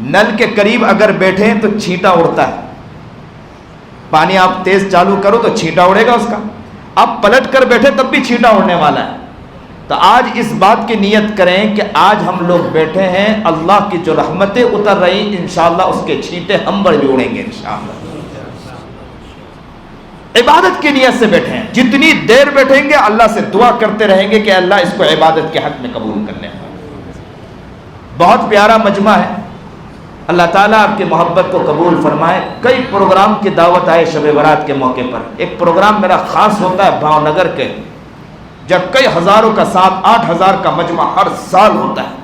نل کے قریب اگر بیٹھیں تو چھینٹا اڑتا ہے، پانی آپ تیز چالو کرو تو چھینٹا اڑے گا اس کا، آپ پلٹ کر بیٹھے تب بھی چھینٹا اڑنے والا ہے۔ تو آج اس بات کی نیت کریں کہ آج ہم لوگ بیٹھے ہیں، اللہ کی جو رحمتیں اتر رہی انشاءاللہ اس کے چھینٹے ہم پر بھی اڑیں گے انشاءاللہ۔ عبادت کی نیت سے بیٹھے ہیں، جتنی دیر بیٹھیں گے اللہ سے دعا کرتے رہیں گے کہ اللہ اس کو عبادت کے حق میں قبول کر لے۔ بہت پیارا مجمع ہے، اللہ تعالیٰ آپ کی محبت کو قبول فرمائے۔ کئی پروگرام کی دعوت آئے شب برات کے موقع پر۔ ایک پروگرام میرا خاص ہوتا ہے بھاؤ نگر کے، جب کئی ہزاروں کا 7-8 ہزار کا مجمع ہر سال ہوتا ہے،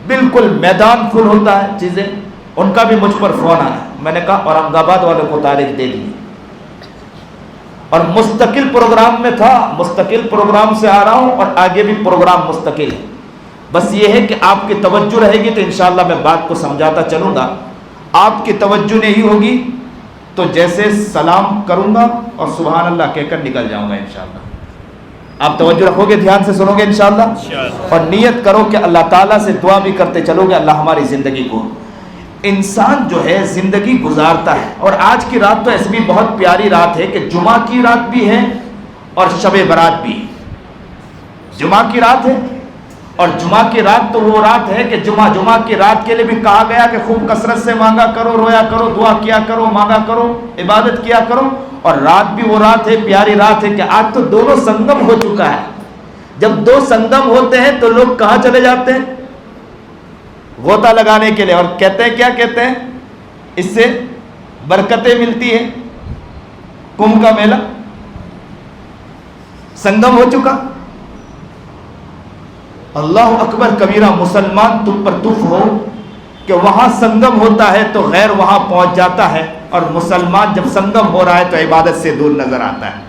بالکل میدان فل ہوتا ہے چیزیں۔ ان کا بھی مجھ پر فون آیا، میں نے کہا اورنگ آباد والوں کو تاریخ دے دی، اور مستقل پروگرام میں تھا، مستقل پروگرام سے آ رہا ہوں اور آگے بھی پروگرام مستقل ہے۔ بس یہ ہے کہ آپ کی توجہ رہے گی تو انشاءاللہ میں بات کو سمجھاتا چلوں گا۔ آپ کی توجہ نہیں ہوگی تو جیسے سلام کروں گا اور سبحان اللہ کہہ کر نکل جاؤں گا انشاءاللہ۔ آپ توجہ رکھو گے، دھیان سے سنو گے انشاءاللہ، اور نیت کرو کہ اللہ تعالیٰ سے دعا بھی کرتے چلو گے اللہ ہماری زندگی کو۔ انسان جو ہے زندگی گزارتا ہے، اور آج کی رات تو ایسی بھی بہت پیاری رات ہے کہ جمعہ کی رات بھی ہے اور شب برات بھی۔ جمعہ کی رات ہے، اور جمعہ کی رات تو وہ رات ہے کہ جمعہ کی رات کے لیے بھی کہا گیا کہ خوب کثرت سے مانگا کرو، رویا کرو، دعا کیا کرو، مانگا کرو، عبادت کیا کرو۔ اور رات بھی وہ رات ہے، پیاری رات ہے کہ آج تو دونوں سنگم ہو چکا ہے۔ جب دو سنگم ہوتے ہیں تو لوگ کہاں چلے جاتے ہیں؟ غوطہ لگانے کے لیے، اور کہتے ہیں کیا کہتے ہیں؟ اس سے برکتیں ملتی ہیں۔ کمبھ کا میلہ سنگم ہو چکا۔ اللہ اکبر کبیرہ، مسلمان تم پر تف ہو کہ وہاں سنگم ہوتا ہے تو غیر وہاں پہنچ جاتا ہے، اور مسلمان جب سنگم ہو رہا ہے تو عبادت سے دور نظر آتا ہے۔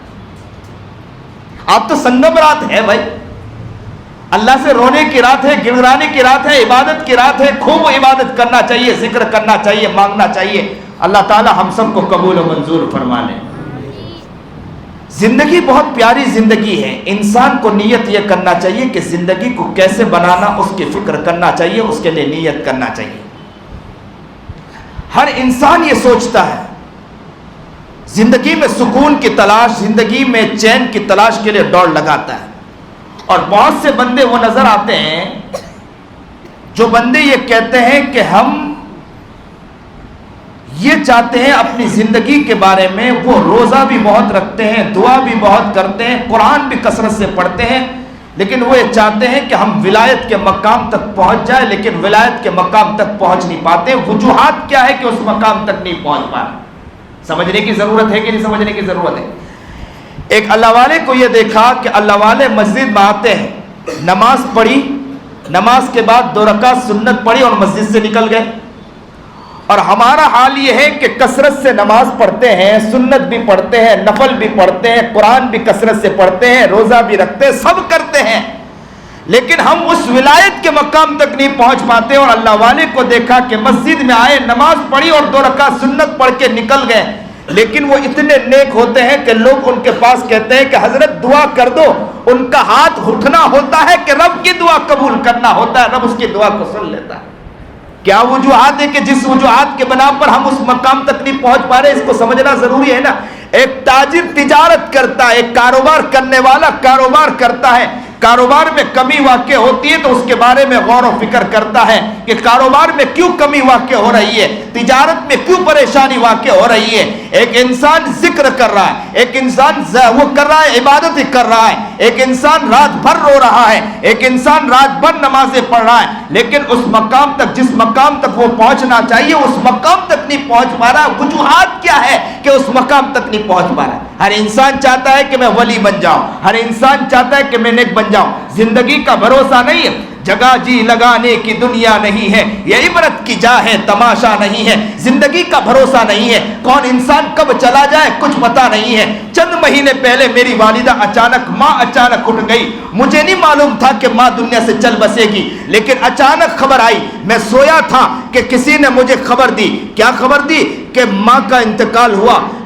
آپ تو سنگم رات ہے بھائی، اللہ سے رونے کی رات ہے، گڑگڑانے کی رات ہے، عبادت کی رات ہے۔ خوب عبادت کرنا چاہیے، ذکر کرنا چاہیے، مانگنا چاہیے۔ اللہ تعالی ہم سب کو قبول و منظور فرما لے۔ زندگی بہت پیاری زندگی ہے، انسان کو نیت یہ کرنا چاہیے کہ زندگی کو کیسے بنانا، اس کی فکر کرنا چاہیے، اس کے لیے نیت کرنا چاہیے۔ ہر انسان یہ سوچتا ہے زندگی میں سکون کی تلاش، زندگی میں چین کی تلاش کے لیے دوڑ لگاتا ہے، اور بہت سے بندے وہ نظر آتے ہیں جو بندے یہ کہتے ہیں کہ ہم یہ چاہتے ہیں اپنی زندگی کے بارے میں، وہ روزہ بھی بہت رکھتے ہیں، دعا بھی بہت کرتے ہیں، قرآن بھی کثرت سے پڑھتے ہیں، لیکن وہ یہ چاہتے ہیں کہ ہم ولایت کے مقام تک پہنچ جائیں، لیکن ولایت کے مقام تک پہنچ نہیں پاتے۔ وجوہات کیا ہے کہ اس مقام تک نہیں پہنچ پا رہے؟ سمجھنے کی ضرورت ہے کہ نہیں سمجھنے کی ضرورت ہے؟ ایک اللہ والے کو یہ دیکھا کہ اللہ والے مسجد میں آتے ہیں، نماز پڑھی، نماز کے بعد 2 رکعت سنت پڑھی اور مسجد سے نکل گئے۔ اور ہمارا حال یہ ہے کہ کثرت سے نماز پڑھتے ہیں، سنت بھی پڑھتے ہیں، نفل بھی پڑھتے ہیں، قرآن بھی کثرت سے پڑھتے ہیں، روزہ بھی رکھتے ہیں، سب کرتے ہیں، لیکن ہم اس ولایت کے مقام تک نہیں پہنچ پاتے۔ اور اللہ والے کو دیکھا کہ مسجد میں آئے، نماز پڑھی اور 2 رکعت سنت پڑھ کے نکل گئے، لیکن وہ اتنے نیک ہوتے ہیں کہ لوگ ان کے پاس کہتے ہیں کہ حضرت دعا کر دو۔ ان کا ہاتھ اٹھنا ہوتا ہے کہ رب کی دعا قبول کرنا ہوتا ہے، رب اس کی دعا کو سن لیتا ہے۔ کیا وجوہات ہے کہ جس وجوہات کے بنا پر ہم اس مقام تک نہیں پہنچ پا رہے؟ اس کو سمجھنا ضروری ہے نا۔ ایک تاجر تجارت کرتا ہے، ایک کاروبار کرنے والا کاروبار کرتا ہے، کاروبار میں کمی واقع ہوتی ہے تو اس کے بارے میں غور و فکر کرتا ہے کہ کاروبار میں کیوں کمی واقع ہو رہی ہے، تجارت میں کیوں پریشانی واقع ہو رہی ہے۔ ایک انسان ذکر کر رہا ہے، ایک انسان وہ کر رہا ہے، عبادت کر رہا ہے، ایک انسان رات بھر رو رہا ہے، ایک انسان رات بھر نمازیں پڑھ رہا ہے، لیکن اس مقام تک، جس مقام تک وہ پہنچنا چاہیے اس مقام تک نہیں پہنچ پا رہا۔ وجوہات کیا ہے کہ اس مقام تک نہیں پہنچ پا رہا؟ ہر انسان چاہتا ہے کہ میں ولی بن جاؤں، ہر انسان چاہتا ہے کہ میں نیک بن جاؤں۔ زندگی کا بھروسہ نہیں ہے، جگہ جی لگانے کی دنیا نہیں ہے، یہ عبرت کی جا ہے تماشا نہیں ہے۔ زندگی کا بھروسہ نہیں ہے، کون انسان کب چلا جائے کچھ پتا نہیں ہے۔ چند مہینے پہلے میری والدہ ماں اچانک اٹھ گئی، مجھے نہیں معلوم تھا کہ ماں دنیا سے چل بسے گی، لیکن اچانک خبر آئی۔ میں سویا تھا کہ کسی نے مجھے خبر دی، کیا خبر دی؟ کہ ماں کا انتقال ہوا۔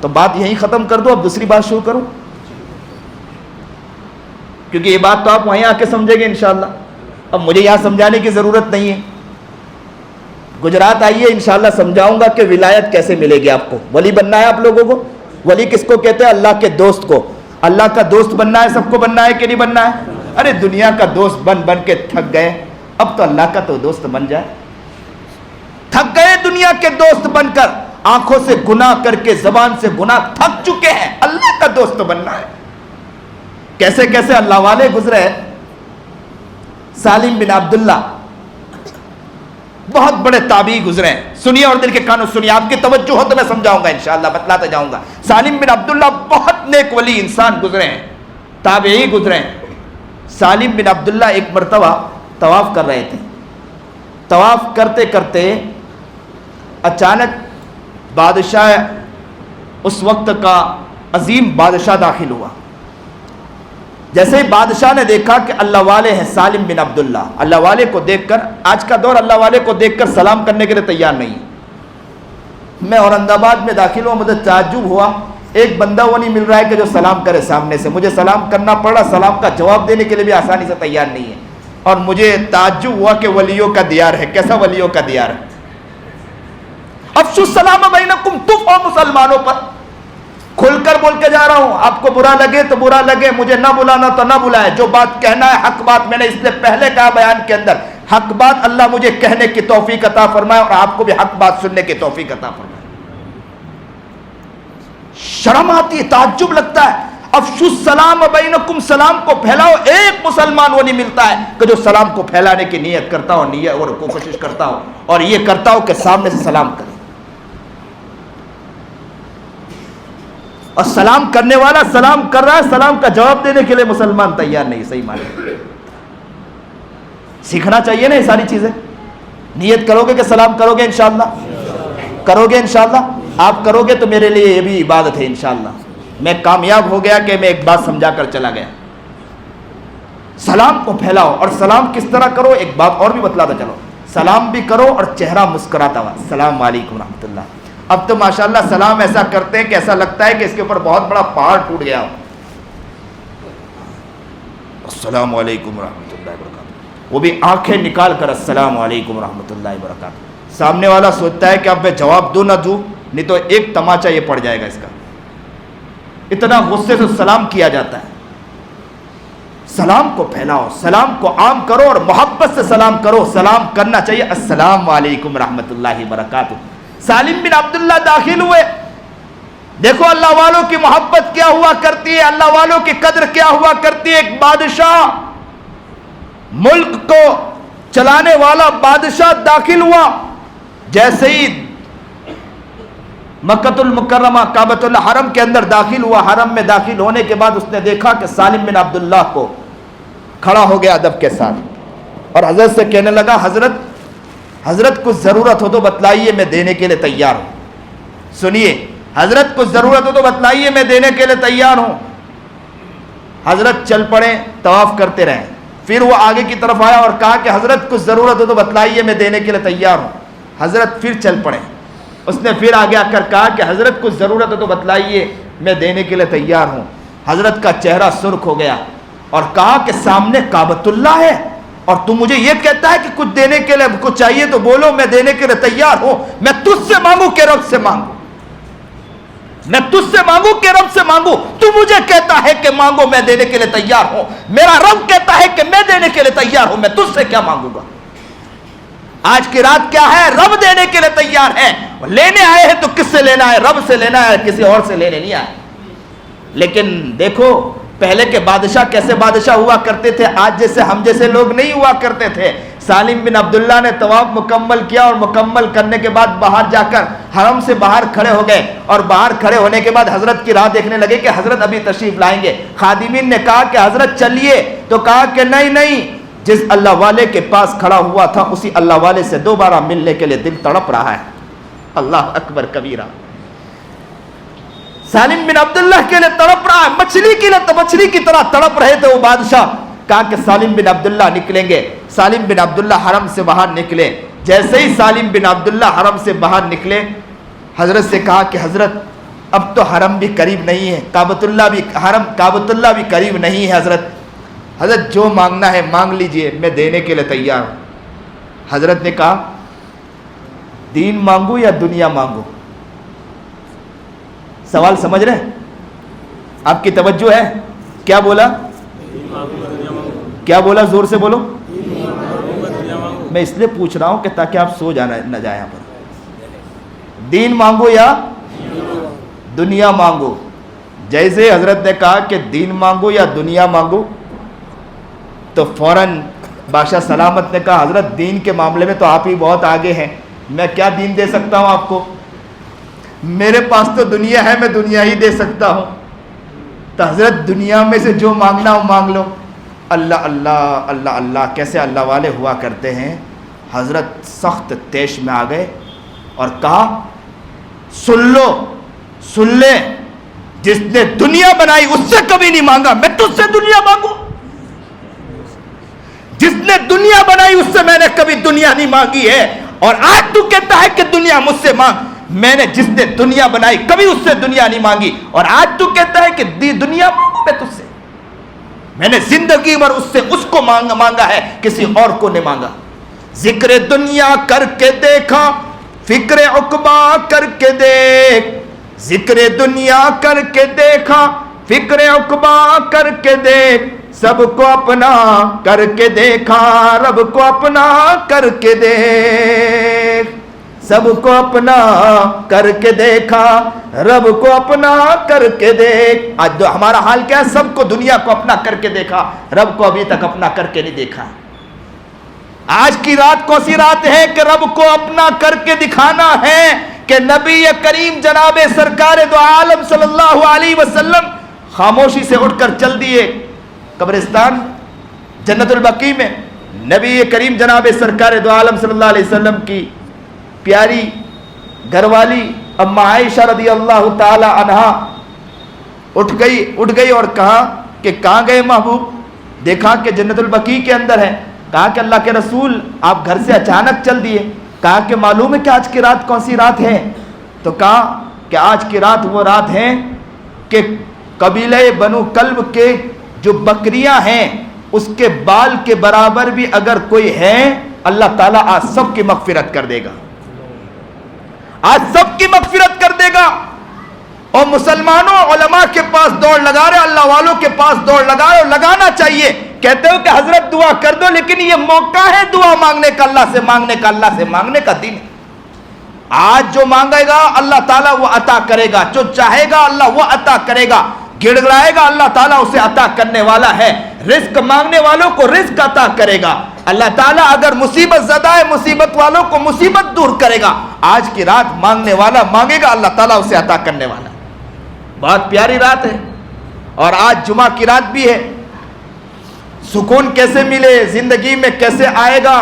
تو بات یہیں ختم کر دو, اب دوسری بات شروع کرو, کیونکہ یہ بات تو آپ وہیں آ کے سمجھیں گے انشاءاللہ. اب مجھے یہاں سمجھانے کی ضرورت نہیں ہے. گجرات آئیے, انشاءاللہ سمجھاؤں گا کہ ولایت کیسے ملے گی آپ کو. ولی بننا ہے آپ لوگوں کو. ولی کس کو کہتے ہیں؟ اللہ کے دوست کو. اللہ کا دوست بننا ہے, سب کو بننا ہے کہ نہیں بننا ہے؟ ارے دنیا کا دوست بن بن کے تھک گئے, اب تو اللہ کا تو دوست بن جائے. تھک گئے دنیا کے دوست بن کر, آنکھوں سے گناہ کر کے, زبان سے گناہ, تھک چکے ہیں. اللہ کا دوست بننا ہے. کیسے کیسے اللہ والے گزرے. سالم بن عبداللہ بہت بڑے تابعی گزرے ہیں. سنیے اور دل کے کانوں سنیے, آپ کی توجہ ہو تو میں سمجھاؤں گا انشاءاللہ, بتلاتا جاؤں گا. سالم بن عبداللہ بہت نیک ولی انسان گزرے ہیں, تابعی گزرے ہیں. سالم بن عبداللہ ایک مرتبہ طواف کر رہے تھے. طواف کرتے کرتے اچانک بادشاہ, اس وقت کا عظیم بادشاہ داخل ہوا. جیسے ہی بادشاہ نے دیکھا کہ اللہ والے ہیں سالم بن عبداللہ, اللہ والے کو دیکھ کر, آج کا دور اللہ والے کو دیکھ کر سلام کرنے کے لیے تیار نہیں ہے. میں اورنگ آباد میں داخل ہوا, مجھے تعجب ہوا, ایک بندہ وہ نہیں مل رہا ہے کہ جو سلام کرے سامنے سے. مجھے سلام کرنا پڑا, سلام کا جواب دینے کے لیے بھی آسانی سے تیار نہیں ہے. اور مجھے تعجب ہوا کہ ولیوں کا دیار ہے. کیسا ولیوں کا دیار ہے؟ افشوا السلام بینکم, تم اور مسلمانوں پر کھل کر بول کے جا رہا ہوں. آپ کو برا لگے تو برا لگے, مجھے نہ بلانا تو نہ بلائے. جو بات کہنا ہے حق بات, میں نے اس لیے پہلے کہا بیان کے اندر, حق بات اللہ مجھے کہنے کی توفیق عطا فرمائے اور آپ کو بھی حق بات سننے کی توفیق عطا فرمائے. شرم آتی ہے, تعجب لگتا ہے. افشوا السلام بینکم, سلام کو پھیلاؤ. ایک مسلمان وہ نہیں ملتا ہے کہ جو سلام کو پھیلانے کی نیت کرتا ہو, نیت اور کوشش کرتا ہو, اور یہ کرتا ہو کہ سامنے سے سلام کرے. اور سلام کرنے والا سلام کر رہا ہے, سلام کا جواب دینے کے لیے مسلمان تیار نہیں. صحیح معنی سیکھنا چاہیے نا یہ ساری چیزیں. نیت کرو گے کہ سلام کرو گے انشاءاللہ, کرو گے انشاءاللہ. آپ کرو گے تو میرے لیے یہ بھی عبادت ہے انشاءاللہ. میں کامیاب ہو گیا کہ میں ایک بات سمجھا کر چلا گیا. سلام کو پھیلاؤ, اور سلام کس طرح کرو, ایک بات اور بھی بتلاتا چلو. سلام بھی کرو اور چہرہ مسکراتا ہوا, السلام علیکم رحمۃ اللہ. اب تو ماشاءاللہ سلام ایسا کرتے ہیں کہ ایسا لگتا ہے کہ اس کے اوپر بہت بڑا پہاڑ ٹوٹ گیا ہو. السلام علیکم رحمۃ اللہ وبرکاتہ, وہ بھی آنکھیں نکال کر السلام علیکم رحمۃ اللہ وبرکاتہ. سامنے والا سوچتا ہے کہ اب میں جواب دوں نہ دوں, نہیں تو ایک تماچا یہ پڑ جائے گا اس کا. اتنا غصے سے سلام کیا جاتا ہے. سلام کو پھیلاؤ, سلام کو عام کرو اور محبت سے سلام کرو. سلام کرنا چاہیے, السلام علیکم رحمۃ اللہ وبرکاتہ. سالم بن عبداللہ داخل ہوئے. دیکھو اللہ والوں کی محبت کیا ہوا کرتی ہے, اللہ والوں کی قدر کیا ہوا کرتی ہے. ایک بادشاہ, ملک کو چلانے والا بادشاہ داخل ہوا. جیسے ہی مکۃ المکرمہ کعبۃ الحرم کے اندر داخل ہوا, حرم میں داخل ہونے کے بعد اس نے دیکھا کہ سالم بن عبداللہ کو کھڑا ہو گیا ادب کے ساتھ, اور حضرت سے کہنے لگا, حضرت کچھ ضرورت ہو تو بتلائیے, میں دینے کے لیے تیار ہوں. سنیے, حضرت کچھ ضرورت ہو تو بتلائیے, میں دینے کے لیے تیار ہوں. حضرت چل پڑے, طواف کرتے رہے. پھر وہ آگے کی طرف آیا اور کہا کہ حضرت کچھ ضرورت ہو تو بتلائیے, میں دینے کے لیے تیار ہوں. حضرت پھر چل پڑے. اس نے پھر آگے آ کر کہا کہ حضرت کچھ ضرورت ہو تو بتلائیے, میں دینے کے لیے تیار ہوں. حضرت کا چہرہ سرخ ہو گیا اور کہا کہ سامنے کعبۃ اللہ ہے اور تم مجھے یہ کہتا ہے کہ کچھ دینے کے لیے کچھ چاہیے تو بولو, میں دینے کے لیے تیار ہوں. میں تجھ سے مانگوں کہ رب سے مانگوں, میں تجھ سے مانگوں کہ رب سے مانگوں. تو مجھے کہتا ہے کہ مانگو, میں دینے کے لیے تیار ہوں. میرا رب کہتا ہے کہ میں دینے کے لیے تیار ہوں, میں تجھ سے کیا مانگوں گا. آج کی رات کیا ہے, رب دینے کے لیے تیار ہے. لینے آئے ہیں تو کس سے لینا ہے, رب سے لینا ہے, کسی اور سے لینے نہیں آئے. لیکن دیکھو پہلے کے بادشاہ کیسے بادشاہ ہوا کرتے تھے, آج جیسے ہم جیسے لوگ نہیں ہوا کرتے تھے. سالم بن عبداللہ نے طواف مکمل کیا اور مکمل کرنے کے بعد باہر جا کر حرم سے باہر کھڑے ہو گئے, اور باہر کھڑے ہونے کے بعد حضرت کی راہ دیکھنے لگے کہ حضرت ابھی تشریف لائیں گے. خادمین نے کہا کہ حضرت چلیے, تو کہا کہ نہیں, جس اللہ والے کے پاس کھڑا ہوا تھا اسی اللہ والے سے دوبارہ ملنے کے لیے دل تڑپ رہا ہے. اللہ اکبر کبیرہ. سالم بن عبداللہ کے لیے تڑپ رہا ہے, مچھلی کی طرح تڑپ رہے تھے وہ بادشاہ. کہا کہ سالم بن عبداللہ نکلیں گے. سالم بن عبداللہ حرم سے باہر نکلے. جیسے ہی سالم بن عبداللہ حرم سے باہر نکلے, حضرت سے کہا کہ حضرت اب تو حرم بھی قریب نہیں ہے, کعبۃ اللہ بھی قریب نہیں ہے. حضرت جو مانگنا ہے مانگ لیجئے, میں دینے کے لیے تیار ہوں. حضرت نے کہا دین مانگو یا دنیا مانگو؟ سوال سمجھ رہے ہیں؟ آپ کی توجہ ہے؟ کیا بولا؟ کیا بولا؟ زور سے بولو. میں اس لیے پوچھ رہا ہوں کہ تاکہ آپ سو جانا نہ جائیں یہاں پر. دین مانگو یا دنیا مانگو؟ جیسے حضرت نے کہا کہ دین مانگو یا دنیا مانگو, تو فوراً بادشاہ سلامت نے کہا حضرت دین کے معاملے میں تو آپ ہی بہت آگے ہیں, میں کیا دین دے سکتا ہوں آپ کو؟ میرے پاس تو دنیا ہے, میں دنیا ہی دے سکتا ہوں. تو حضرت دنیا میں سے جو مانگنا ہو مانگ لو. اللہ اللہ اللہ اللہ کیسے اللہ والے ہوا کرتے ہیں. حضرت سخت تیش میں آ گئے اور کہا سن لو, سن لے, جس نے دنیا بنائی اس سے کبھی نہیں مانگا, میں تجھ سے دنیا مانگوں؟ جس نے دنیا بنائی اس سے میں نے کبھی دنیا نہیں مانگی ہے, اور آج تو کہتا ہے کہ دنیا مجھ سے مانگ. میں نے جس نے دنیا بنائی کبھی اس سے دنیا نہیں مانگی, اور آج تو کہتا ہے کہ دنیا مانگو میں تجھ سے. میں نے زندگی بھر اس سے اس کو مانگا ہے, کسی اور کو نہیں مانگا. ذکر دنیا کر کے دیکھا, فکر عقبا کر کے دیکھ. ذکر دنیا کر کے دیکھا, فکر عقبا کر کے دیکھ. سب کو اپنا کر کے دیکھا, رب کو اپنا کر کے دیکھ. سب کو اپنا کر کے دیکھا, رب کو اپنا کر کے دیکھ. آج ہمارا حال کیا ہے؟ سب کو دنیا کو اپنا کر کے دیکھا, رب کو ابھی تک اپنا کر کے نہیں دیکھا. آج کی رات کون سی رات ہے کہ رب کو اپنا کر کے دکھانا ہے کہ نبی کریم جناب سرکار دو عالم صلی اللہ علیہ وسلم خاموشی سے اٹھ کر چل دیے قبرستان جنت البقیع میں. نبی کریم جناب سرکار دو عالم صلی اللہ علیہ وسلم کی پیاری گھر والی اما عائشہ رضی اللہ تعالی عنہا اٹھ گئی اور کہا کہ کہاں گئے محبوب؟ دیکھا کہ جنت البقیع کے اندر ہے. کہا کہ اللہ کے رسول آپ گھر سے اچانک چل دیے. کہا کہ معلوم ہے کہ آج کی رات کون سی رات ہے؟ تو کہا کہ آج کی رات وہ رات ہے کہ قبیلہ بنو کلب کے جو بکریاں ہیں اس کے بال کے برابر بھی اگر کوئی ہے, اللہ تعالیٰ آج سب کی مغفرت کر دے گا, آج سب کی مغفرت کر دے گا. اور مسلمانوں علماء کے پاس دوڑ لگا رہے, اللہ والوں کے پاس دوڑ لگا رہے, اور لگانا چاہیے. کہتے ہو کہ حضرت دعا کر دو, لیکن یہ موقع ہے دعا مانگنے کا, اللہ سے مانگنے کا, اللہ سے مانگنے کا دن. آج جو مانگے گا اللہ تعالیٰ وہ عطا کرے گا, جو چاہے گا اللہ وہ عطا کرے گا, گڑ گڑائے گا اللہ تعالیٰ اسے عطا کرنے والا ہے. رزق مانگنے والوں کو رزق عطا کرے گا اللہ تعالیٰ. اگر مصیبت زدہ ہے مصیبت والوں کو مصیبت دور کرے گا. آج کی رات مانگنے والا مانگے گا, اللہ تعالیٰ اسے عطا کرنے والا. بہت پیاری رات ہے, اور آج جمعہ کی رات بھی ہے. سکون کیسے ملے, زندگی میں کیسے آئے گا,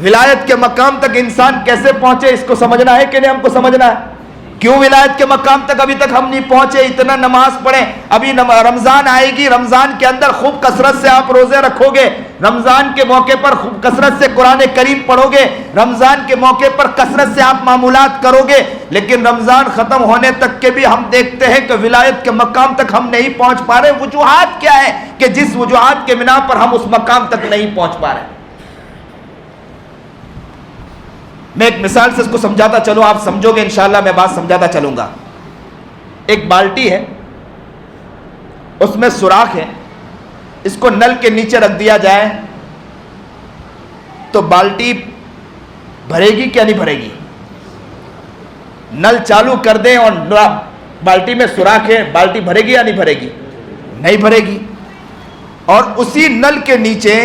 ولایت کے مقام تک انسان کیسے پہنچے, اس کو سمجھنا ہے کہ نہیں؟ ہم کو سمجھنا ہے. کیوں ولایت کے مقام تک ابھی تک ہم نہیں پہنچے؟ اتنا نماز پڑھیں, ابھی رمضان آئے گی, رمضان کے اندر خوب کثرت سے آپ روزے رکھو گے, رمضان کے موقع پر خوب کثرت سے قرآن کریم پڑھو گے, رمضان کے موقع پر کثرت سے آپ معمولات کرو گے. لیکن رمضان ختم ہونے تک کے بھی ہم دیکھتے ہیں کہ ولایت کے مقام تک ہم نہیں پہنچ پا رہے. وجوہات کیا ہے کہ جس وجوہات کے بنا پر ہم اس مقام تک نہیں پہنچ پا رہے؟ میں ایک مثال سے اس کو سمجھاتا چلوں, آپ سمجھو گے انشاءاللہ, میں بات سمجھاتا چلوں گا. ایک بالٹی ہے, اس میں سوراخ ہے, اس کو نل کے نیچے رکھ دیا جائے تو بالٹی بھرے گی کیا نہیں بھرے گی؟ نل چالو کر دیں اور بالٹی میں سوراخ ہے, بالٹی بھرے گی یا نہیں بھرے گی؟ نہیں بھرے گی. اور اسی نل کے نیچے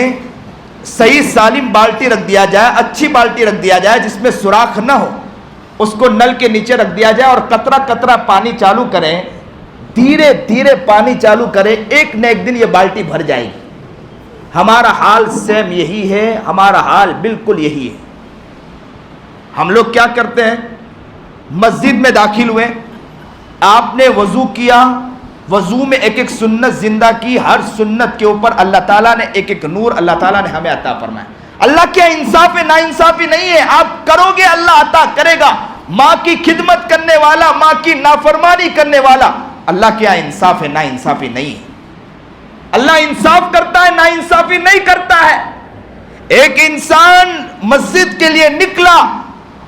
صحیح سالم بالٹی رکھ دیا جائے, اچھی بالٹی رکھ دیا جائے جس میں سوراخ نہ ہو, اس کو نل کے نیچے رکھ دیا جائے اور قطرہ قطرہ پانی چالو کریں, دھیرے دھیرے پانی چالو کریں, ایک نہ ایک دن یہ بالٹی بھر جائے گی. ہمارا حال سیم یہی ہے, ہمارا حال بالکل یہی ہے. ہم لوگ کیا کرتے ہیں؟ مسجد میں داخل ہوئے, آپ نے وضو کیا, وضو میں ایک ایک سنت زندہ کی, ہر سنت کے اوپر اللہ تعالیٰ نے ایک ایک نور اللہ تعالیٰ نے ہمیں عطا فرمایا. اللہ کیا انصاف ہے, نا انصافی نہیں ہے. آپ کرو گے اللہ عطا کرے گا, ماں کی خدمت کرنے والا، ماں کی نافرمانی کرنے والا، اللہ کیا انصاف ہے؟ نا انصافی نہیں ہے۔ اللہ انصاف کرتا ہے، نا انصافی نہیں کرتا ہے۔ ایک انسان مسجد کے لیے نکلا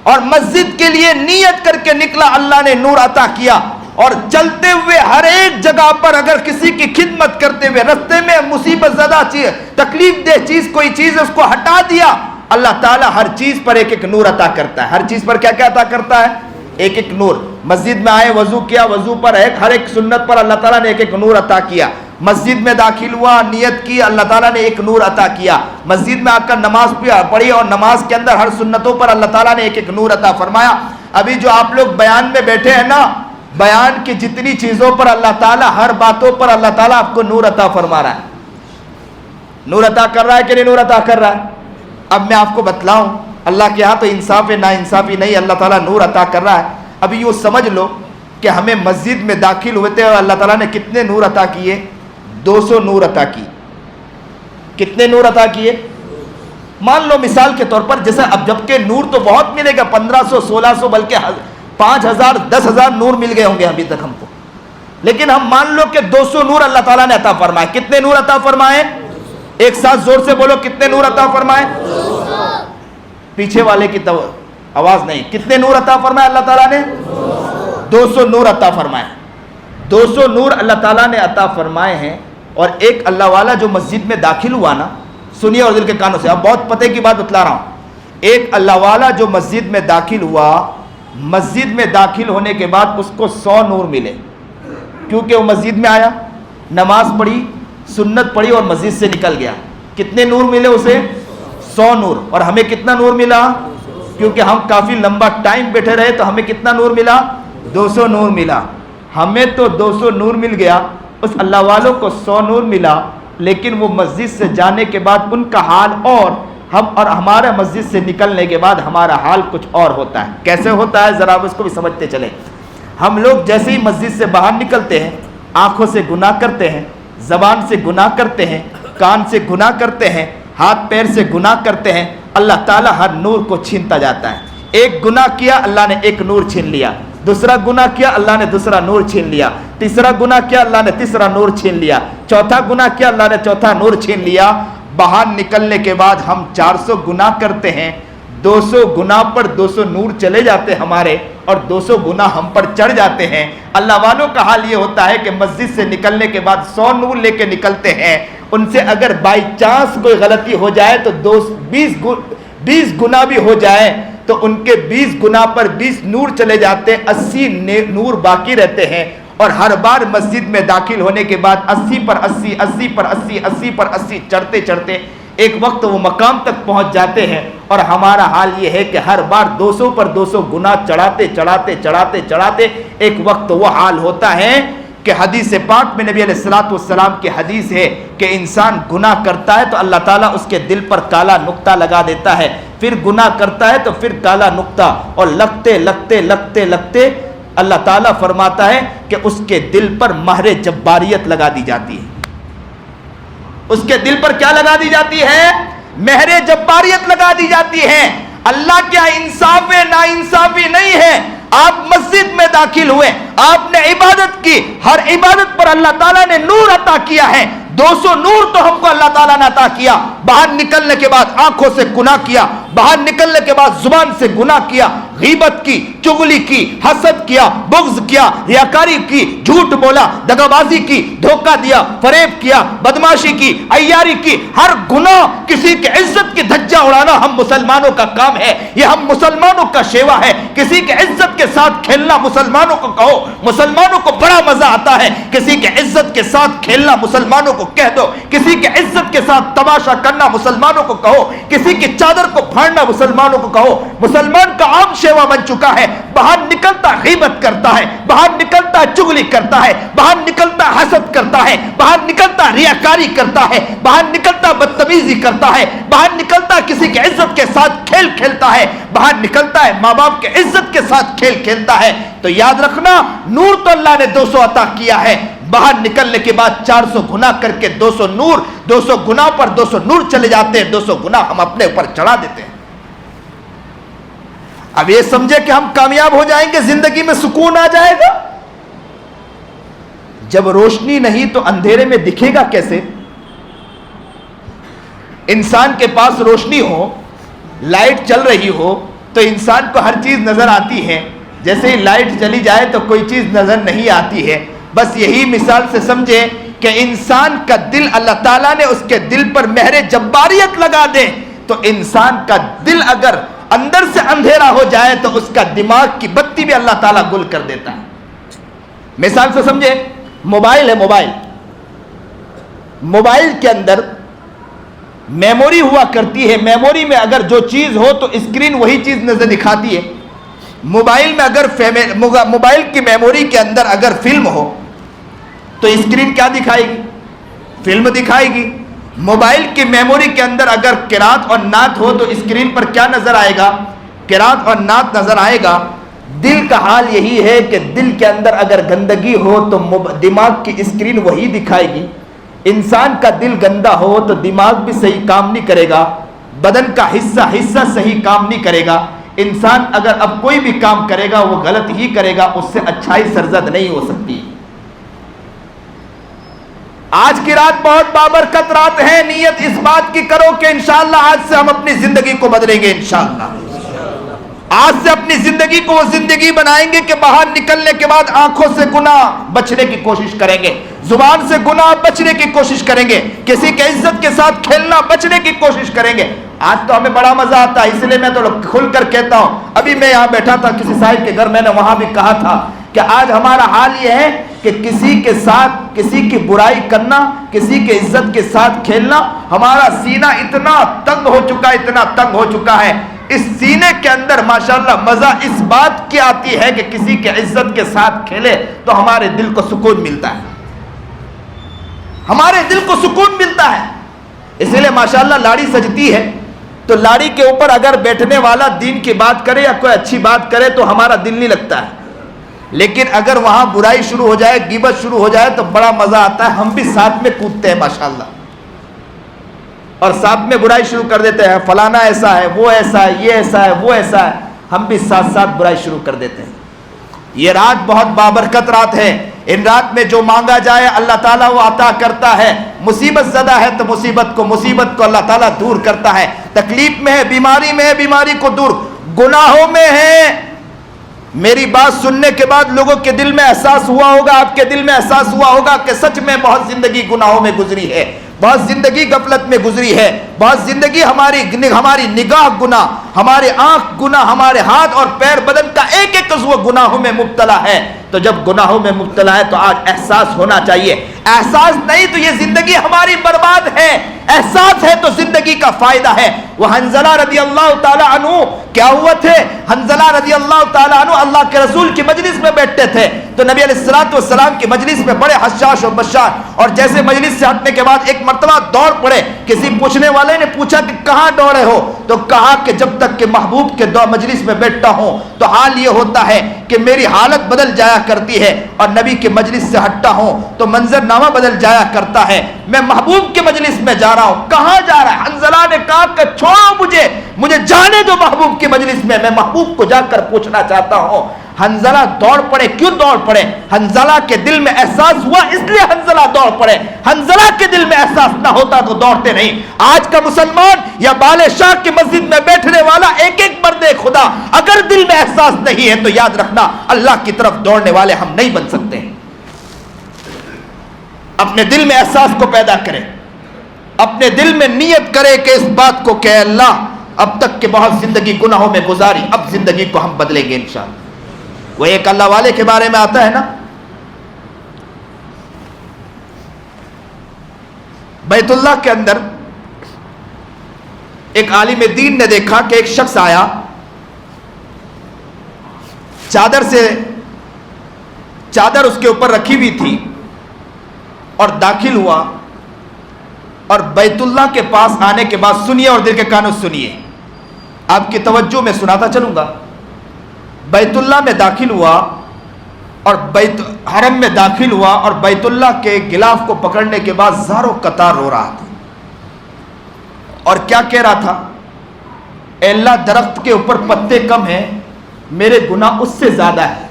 اور مسجد کے لیے نیت کر کے نکلا، اللہ نے نور عطا کیا، اور چلتے ہوئے ہر ایک جگہ پر اگر کسی کی خدمت کرتے ہوئے رستے میں مصیبت زدہ چیز، تکلیف دہ چیز کوئی چیز اس کو ہٹا دیا، اللہ تعالیٰ ہر چیز پر ایک ایک نور عطا کرتا ہے۔ ہر چیز پر کیا کیا عطا کرتا ہے؟ ایک ایک نور۔ مسجد میں آئے، وضو کیا، وضو پر ہر ایک سنت پر اللہ تعالیٰ نے ایک ایک نور عطا کیا۔ مسجد میں داخل ہوا، نیت کی، اللہ تعالیٰ نے ایک نور عطا کیا۔ مسجد میں آ کر نماز پڑھی اور نماز کے اندر ہر سنتوں پر اللہ تعالیٰ نے ایک ایک نور عطا فرمایا۔ ابھی جو آپ لوگ بیان میں بیٹھے ہیں نا، بیان کی جتنی چیزوں پر اللہ تعالیٰ، ہر باتوں پر اللہ تعالیٰ آپ کو نور عطا فرما رہا ہے۔ نور عطا کر رہا ہے کہ نہیں نور عطا کر رہا ہے؟ اب میں آپ کو بتلاؤں، اللہ کے ہاں تو انصاف ہے، نا انصافی نہیں، اللہ تعالیٰ نور عطا کر رہا ہے۔ ابھی یوں سمجھ لو کہ ہمیں مسجد میں داخل ہوئے تھے اور اللہ تعالیٰ نے کتنے نور عطا کیے؟ 200 نور عطا کی۔ کتنے نور عطا کیے؟ مان لو مثال کے طور پر، جیسے اب جبکہ نور تو بہت ملے گا، 1500 1600 بلکہ 5000 10,000 نور مل گئے ہوں گے ابھی تک ہم کو، لیکن ہم مان لو کہ 200 نور اللہ تعالیٰ نے عطا فرمائے۔ کتنے نور عطا فرمائے؟ ایک ساتھ زور سے بولو، کتنے نور عطا فرمائے؟ پیچھے والے کی آواز نہیں، کتنے نور عطا فرمائے اللہ تعالیٰ نے؟ 200 نور عطا فرمائے۔ 200 نور اللہ تعالیٰ نے عطا فرمائے ہیں۔ اور ایک اللہ والا جو مسجد میں داخل ہوا نا، سنیے اور دل کے کانوں سے، اب بہت پتے کی بات بتلا رہا ہوں۔ ایک اللہ والا جو مسجد میں داخل ہوا، مسجد میں داخل ہونے کے بعد اس کو 100 نور ملے، کیونکہ وہ مسجد میں آیا، نماز پڑھی، سنت پڑھی اور مسجد سے نکل گیا۔ کتنے نور ملے اسے؟ 100 نور۔ اور ہمیں کتنا نور ملا؟ کیونکہ ہم کافی لمبا ٹائم بیٹھے رہے تو ہمیں کتنا نور ملا؟ 200 نور ملا۔ ہمیں تو 200 نور مل گیا، اس اللہ والوں کو 100 نور ملا، لیکن وہ مسجد سے جانے کے بعد ان کا حال اور ہمارا مسجد سے نکلنے کے بعد ہمارا حال کچھ اور ہوتا ہے۔ کیسے ہوتا ہے ذرا اس کو بھی سمجھتے چلیں۔ ہم لوگ جیسے ہی مسجد سے باہر نکلتے ہیں، آنکھوں سے گناہ کرتے ہیں، زبان سے گناہ کرتے ہیں، کان سے گناہ کرتے ہیں، ہاتھ پیر سے گناہ کرتے ہیں، اللہ تعالیٰ ہر نور کو چھینتا جاتا ہے۔ ایک گناہ کیا، اللہ نے ایک نور چھین لیا، دوسرا گناہ کیا، اللہ نے دوسرا نور چھین لیا، تیسرا گناہ کیا، اللہ نے تیسرا نور چھین لیا، چوتھا گناہ کیا، اللہ نے چوتھا نور چھین لیا۔ باہر نکلنے کے بعد ہم 400 گناہ کرتے ہیں، 200 گناہ پر 200 نور چلے جاتے ہمارے، اور 200 گناہ ہم پر چڑھ جاتے ہیں۔ اللہ والوں کا حال یہ ہوتا ہے کہ مسجد سے نکلنے کے بعد 100 نور لے کے نکلتے ہیں، ان سے اگر بائی چانس کوئی غلطی ہو جائے تو 20 گناہ بھی ہو جائے تو ان کے 20 گناہ پر 20 نور چلے جاتے ہیں، 80 نور باقی رہتے ہیں۔ اور ہر بار مسجد میں داخل ہونے کے بعد 80 پر 80 80 پر 80 80 پر 80 چڑھتے چڑھتے ایک وقت وہ مقام تک پہنچ جاتے ہیں، اور ہمارا حال یہ ہے کہ ہر بار 200 پر 200 گناہ چڑھاتے چڑھاتے چڑھاتے چڑھاتے ایک وقت وہ حال ہوتا ہے کہ حدیث پاک میں نبی علیہ الصلوۃ والسلام کی حدیث ہے کہ انسان گناہ کرتا ہے تو اللہ تعالیٰ اس کے دل پر کالا نقطہ لگا دیتا ہے، پھر گناہ کرتا ہے تو پھر کالا نقطہ، اور لگتے لگتے لگتے لگتے اللہ تعالیٰ فرماتا ہے کہ اس کے دل پر مہر جباریت لگا دی جاتی ہے۔ اس کے دل پر کیا لگا دی جاتی ہے؟ مہر جباریت لگا دی جاتی ہے۔ اللہ کیا انصاف ہے، نا انصافی نہیں ہے۔ آپ مسجد میں داخل ہوئے، آپ نے عبادت کی، ہر عبادت پر اللہ تعالیٰ نے نور عطا کیا ہے۔ 200 نور تو ہم کو اللہ تعالیٰ نے عطا کیا۔ باہر نکلنے کے بعد آنکھوں سے گناہ کیا، باہر نکلنے کے بعد زبان سے گناہ کیا، غیبت کی، چغلی کی، حسد کیا، بغض کیا، ریاکاری کی، جھوٹ بولا، دغابازی کی، دھوکہ دیا، فریب کیا، بدماشی کی، عیاری کی، ہر گناہ، کسی کی عزت کی دھجا اڑانا ہم مسلمانوں کا کام ہے، یہ ہم مسلمانوں کا شیوا ہے۔ کسی کی عزت کے ساتھ کھیلنا مسلمانوں کو کہو، مسلمانوں کو بڑا مزہ آتا ہے۔ کسی کی عزت کے ساتھ کھیلنا مسلمانوں کو کہہ دو، کسی کی عزت کے ساتھ تماشا کرنا مسلمانوں کو کہو، کسی کی چادر کو پھاڑنا مسلمانوں کو کہو۔ مسلمان کا عام شیوا بن چکا ہے، باہر نکلتا غیبت کرتا ہے، باہر نکلتا چغلی کرتا ہے، باہر نکلتا حسد کرتا ہے، باہر نکلتا ریاکاری کرتا ہے، باہر نکلتا بدتمیزی کرتا ہے، باہر نکلتا کسی کی عزت کے ساتھ کھیل کھیلتا ہے، باہر نکلتا ہے ماں باپ کے عزت کے ساتھ کھیل کھیلتا ہے۔ تو یاد رکھنا، نور تو اللہ نے 200 عطا کیا ہے، باہر نکلنے کے بعد 400 گناہ کر کے 200 نور، 200 گناہ پر 200 نور چلے جاتے ہیں، 200 گناہ ہم اپنے اوپر چڑھا دیتے ہیں۔ اب یہ سمجھے کہ ہم کامیاب ہو جائیں گے, زندگی میں سکون آ جائے گا. جب روشنی نہیں تو اندھیرے میں دکھے گا کیسے؟ انسان کے پاس روشنی ہو, لائٹ چل رہی ہو تو انسان کو ہر چیز نظر آتی ہے. جیسے ہی لائٹ چلی جائے تو کوئی چیز نظر نہیں آتی ہے. بس یہی مثال سے سمجھے کہ انسان کا دل, اللہ تعالیٰ نے اس کے دل پر مہر جباریت لگا دے تو انسان کا دل اگر اندر سے اندھیرا ہو جائے تو اس کا دماغ کی بتی بھی اللہ تعالیٰ گل کر دیتا ہے. مثال سے سمجھے, موبائل ہے, موبائل کے اندر میموری ہوا کرتی ہے. میموری میں اگر جو چیز ہو تو اسکرین وہی چیز نظر دکھاتی ہے. موبائل میں اگر موبائل کی میموری کے اندر اگر فلم ہو تو اسکرین کیا دکھائے گی؟ فلم دکھائے گی. موبائل کی میموری کے اندر اگر قرات اور نعت ہو تو اسکرین پر کیا نظر آئے گا؟ قرات اور نعت نظر آئے گا. دل کا حال یہی ہے کہ دل کے اندر اگر گندگی ہو تو دماغ کی اسکرین وہی دکھائے گی. انسان کا دل گندا ہو تو دماغ بھی صحیح کام نہیں کرے گا, بدن کا حصہ صحیح کام نہیں کرے گا. انسان اگر اب کوئی بھی کام کرے گا وہ غلط ہی کرے گا, اس سے اچھائی سرزد نہیں ہو سکتی. آج کی رات بہت بابرکت رات ہے. نیت اس بات کی کرو کہ انشاءاللہ آج سے ہم اپنی زندگی کو بدلیں گے. انشاءاللہ آج سے اپنی زندگی کو وہ زندگی بنائیں گے کہ باہر نکلنے کے بعد آنکھوں سے گناہ بچنے کی کوشش کریں گے, زبان سے گناہ بچنے کی کوشش کریں گے, کسی کے عزت کے ساتھ کھیلنا بچنے کی کوشش کریں گے. آج تو ہمیں بڑا مزہ آتا ہے, اس لیے میں تو کھل کر کہتا ہوں. ابھی میں یہاں بیٹھا تھا کسی صاحب کے گھر, میں نے وہاں بھی کہا تھا کہ آج ہمارا حال یہ ہے کہ کسی کے ساتھ کسی کی برائی کرنا, کسی کے عزت کے ساتھ کھیلنا, ہمارا سینہ اتنا تنگ ہو چکا ہے, اتنا تنگ ہو چکا ہے. اس سینے کے اندر ماشاءاللہ مزہ اس بات کی آتی ہے کہ کسی کے عزت کے ساتھ کھیلے تو ہمارے دل کو سکون ملتا ہے, ہمارے دل کو سکون ملتا ہے. اس لیے ماشاءاللہ لاڑی سجتی ہے تو لاڑی کے اوپر اگر بیٹھنے والا دین کی بات کرے یا کوئی اچھی بات کرے تو ہمارا دل نہیں لگتا ہے. لیکن اگر وہاں برائی شروع ہو جائے, غیبت شروع ہو جائے تو بڑا مزہ آتا ہے. ہم بھی ساتھ میں کودتے ہیں ماشاءاللہ, اور ساتھ میں برائی شروع کر دیتے ہیں. فلانا ایسا ہے, وہ ایسا ہے, یہ ایسا ہے, وہ ایسا ہے. ہم بھی ساتھ ساتھ برائی شروع کر دیتے ہیں. یہ رات بہت بابرکت رات ہے. ان رات میں جو مانگا جائے اللہ تعالیٰ وہ عطا کرتا ہے. مصیبت زدہ ہے تو مصیبت کو اللہ تعالیٰ دور کرتا ہے. تکلیف میں ہے, بیماری میں ہے, بیماری کو دور. گناہوں میں ہے. میری بات سننے کے بعد لوگوں کے دل میں احساس ہوا ہوگا, آپ کے دل میں احساس ہوا ہوگا کہ سچ میں بہت زندگی گناہوں میں گزری ہے, بہت زندگی غفلت میں گزری ہے, بہت زندگی ہماری نگاہ گناہ, ہمارے آنکھ گناہ, ہمارے ہاتھ اور پیر, بدن کا ایک ایک عضو گناہوں میں مبتلا ہے. تو جب گناہوں میں مبتلا ہے تو آج احساس ہونا چاہیے. احساس نہیں تو یہ زندگی ہماری برباد ہے. احساس ہے تو زندگی کا فائدہ ہے. وہ حنظلہ رضی اللہ تعالیٰ عنہ کیا ہوا تھے؟ حنظلہ رضی اللہ تعالیٰ عنہ اللہ کے رسول کی مجلس میں بیٹھتے تھے تو نبی علیہ الصلوۃ والسلام کی مجلس میں بڑے حشاش و بشار, اور جیسے مجلس سے ہٹنے کے بعد ایک مرتبہ دوڑ پڑے. کسی پوچھنے والے نے پوچھا کہ کہاں دوڑے ہو؟ تو کہا کہ جب تک کہ محبوب کے مجلس میں بیٹھتا ہوں تو حال یہ ہوتا ہے کہ میری حالت بدل جایا کرتی ہے, اور نبی کے مجلس سے ہٹتا ہوں تو منظر نامہ بدل جایا کرتا ہے. میں محبوب کے مجلس میں جا رہا ہوں. کہاں جا رہا ہے؟ حنظلہ نے کہا کہ چھوڑو مجھے جانے دو محبوب کے مجلس میں محبوب کو جا کر پوچھنا چاہتا ہوں. حنظلہ دوڑ پڑے. کیوں دوڑ پڑے؟ حنظلہ کے دل میں احساس ہوا اس لیے حنظلہ دوڑ پڑے. حنظلہ کے دل میں احساس نہ ہوتا تو دوڑتے نہیں. آج کا مسلمان یا بال شاہ کی مسجد میں بیٹھنے والا ایک ایک مرد خدا اگر دل میں احساس نہیں ہے تو یاد رکھنا اللہ کی طرف دوڑنے والے ہم نہیں بن سکتے. اپنے دل میں احساس کو پیدا کرے, اپنے دل میں نیت کرے کہ اس بات کو کہ اللہ اب تک کہ بہت زندگی گناہوں میں گزاری, اب زندگی کو ہم بدلیں گے انشاءاللہ. وہ ایک اللہ والے کے بارے میں آتا ہے نا, بیت اللہ کے اندر ایک عالم دین نے دیکھا کہ ایک شخص آیا, چادر اس کے اوپر رکھی ہوئی تھی, اور داخل ہوا. اور بیت اللہ کے پاس آنے کے بعد سنیے اور دل کے کانوں سنیے, آپ کی توجہ میں سناتا چلوں گا. بیت اللہ میں داخل ہوا اور حرم میں داخل ہوا, اور بیت اللہ کے غلاف کو پکڑنے کے بعد زاروں قطار رو رہا تھا. اور کیا کہہ رہا تھا؟ اے اللہ, درخت کے اوپر پتے کم ہیں میرے گناہ اس سے زیادہ ہے۔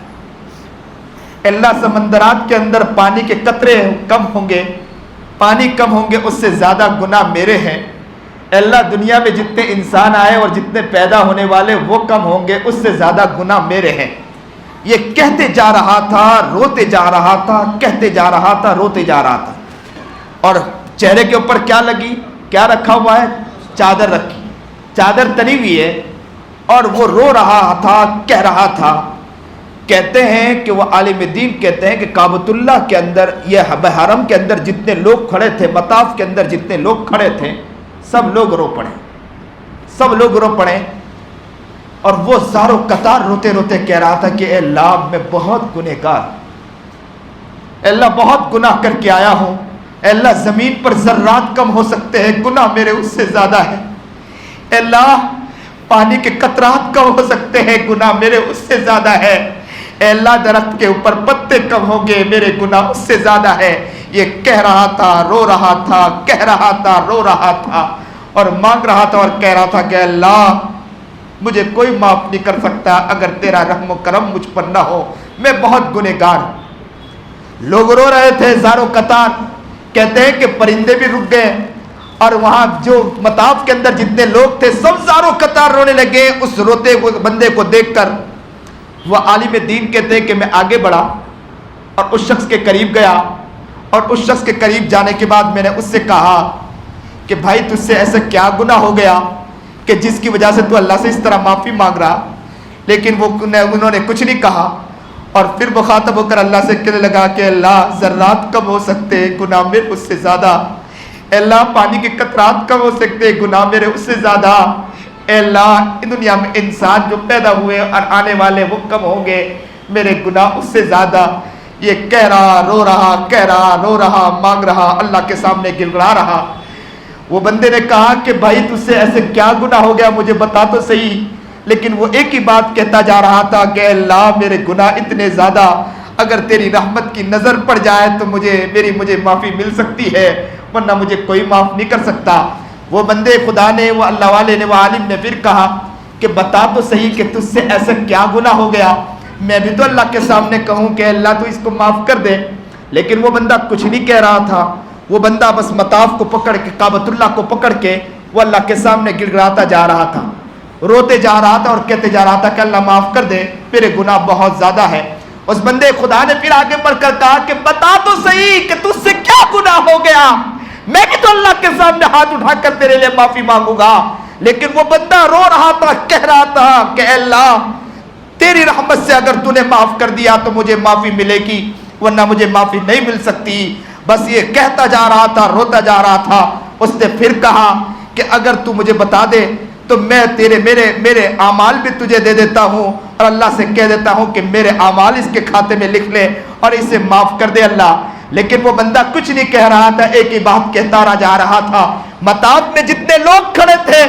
اللہ سمندرات کے اندر پانی کے قطرے کم ہوں گے، پانی کم ہوں گے، اس سے زیادہ گناہ میرے ہیں۔ اللہ دنیا میں جتنے انسان آئے اور جتنے پیدا ہونے والے وہ کم ہوں گے، اس سے زیادہ گناہ میرے ہیں۔ یہ کہتے جا رہا تھا، روتے جا رہا تھا، کہتے جا رہا تھا، روتے جا رہا تھا۔ اور چہرے کے اوپر کیا لگی، کیا رکھا ہوا ہے؟ چادر رکھی، چادر تنی ہوئی ہے، اور وہ رو رہا تھا، کہہ رہا تھا۔ کہتے ہیں کہ وہ عالم دین کہتے ہیں کہ کعبۃ اللہ کے اندر، یہ حرم کے اندر جتنے لوگ کھڑے تھے، مطاف کے اندر جتنے لوگ کھڑے تھے، سب لوگ رو پڑے، سب لوگ رو پڑے۔ اور وہ زاروں قطار روتے روتے کہہ رہا تھا کہ اے اللہ میں بہت گنہگار، اے اللہ بہت گناہ کر کے آیا ہوں، اے اللہ زمین پر ذرات کم ہو سکتے ہیں، گناہ میرے اس سے زیادہ ہے، اے اللہ پانی کے قطرات کم ہو سکتے ہیں، گناہ میرے اس سے زیادہ ہے، اے اللہ درخت کے اوپر پتے کم ہوں گے، میرے گناہ اس سے زیادہ ہے۔ یہ کہہ رہا تھا، رو رہا تھا، کہہ رہا تھا، رو رہا تھا، اور مانگ رہا تھا اور کہہ رہا تھا کہ اللہ مجھے کوئی معاف نہیں کر سکتا اگر تیرا رحم و کرم مجھ پر نہ ہو، میں بہت گنہگار ہوں۔ لوگ رو رہے تھے زاروں قطار۔ کہتے ہیں کہ پرندے بھی رک گئے، اور وہاں جو مطاف کے اندر جتنے لوگ تھے سب زاروں قطار رونے لگے اس روتے ہوئے بندے کو دیکھ کر۔ وہ عالم دین کہتے ہیں کہ میں آگے بڑھا اور اس شخص کے قریب گیا، اور اس شخص کے قریب جانے کے بعد میں نے اس سے کہا کہ بھائی تجھ سے ایسا کیا گناہ ہو گیا کہ جس کی وجہ سے تو اللہ سے اس طرح معافی مانگ رہا؟ لیکن انہوں نے کچھ نہیں کہا، اور پھر مخاطب ہو کر اللہ سے کہنے لگا کہ اللہ ذرات کم ہو سکتے، گناہ میرے اس سے زیادہ، اے اللہ پانی کے قطرات کم ہو سکتے، گناہ میرے اس سے زیادہ، اے اللہ دنیا میں انسان جو پیدا ہوئے اور آنے والے وہ کم ہوں گے، میرے گناہ اس سے زیادہ۔ یہ کہہ رہا، رو رہا، کہہ رہا، رو رہا، مانگ رہا، اللہ کے سامنے گڑگڑا رہا۔ وہ بندے نے کہا کہ بھائی تجھ سے ایسے کیا گناہ ہو گیا، مجھے بتا تو صحیح۔ لیکن وہ ایک ہی بات کہتا جا رہا تھا کہ اللہ میرے گناہ اتنے زیادہ، اگر تیری رحمت کی نظر پڑ جائے تو مجھے معافی مل سکتی ہے، ورنہ مجھے کوئی معاف نہیں کر سکتا۔ وہ بندے خدا نے، وہ اللہ والے نے، وہ عالم نے پھر کہا کہ بتا تو صحیح کہ تجھ سے ایسا کیا گناہ ہو گیا، میں بھی تو اللہ کے سامنے کہوں کہ اللہ تو اس کو معاف کر دے۔ لیکن وہ بندہ کچھ نہیں کہہ رہا تھا، وہ بندہ بس مطاف کو پکڑ کے، کعبۃ اللہ کو پکڑ کے وہ اللہ کے سامنے گڑ گڑاتا جا رہا تھا، روتے جا رہا تھا اور کہتے جا رہا تھا کہ اللہ معاف کر دے، میرے گناہ بہت زیادہ ہے۔ اس بندے خدا نے پھر آگے بڑھ کر کہا کہ بتا تو صحیح کہ تجھ سے کیا گناہ ہو گیا، میں بھی تو اللہ کے سامنے ہاتھ اٹھا کر تیرے لیے معافی مانگوں گا۔ لیکن وہ بندہ رو رہا تھا، کہہ رہا تھا کہ اے اللہ تیری رحمت سے اگر تو نے معاف کر دیا تو مجھے معافی ملے گی، ورنہ مجھے معافی نہیں مل سکتی۔ بس یہ کہتا جا رہا تھا، روتا جا رہا تھا۔ اس نے پھر کہا کہ اگر تو مجھے بتا دے تو میں میرے اعمال بھی تجھے دے دیتا ہوں، اور اللہ سے کہہ دیتا ہوں کہ میرے اعمال اس کے کھاتے میں لکھ لے اور اسے معاف کر دے اللہ۔ لیکن وہ بندہ کچھ نہیں کہہ رہا تھا، ایک ہی بات کہتا جا رہا تھا۔ مطاف میں جتنے لوگ کھڑے تھے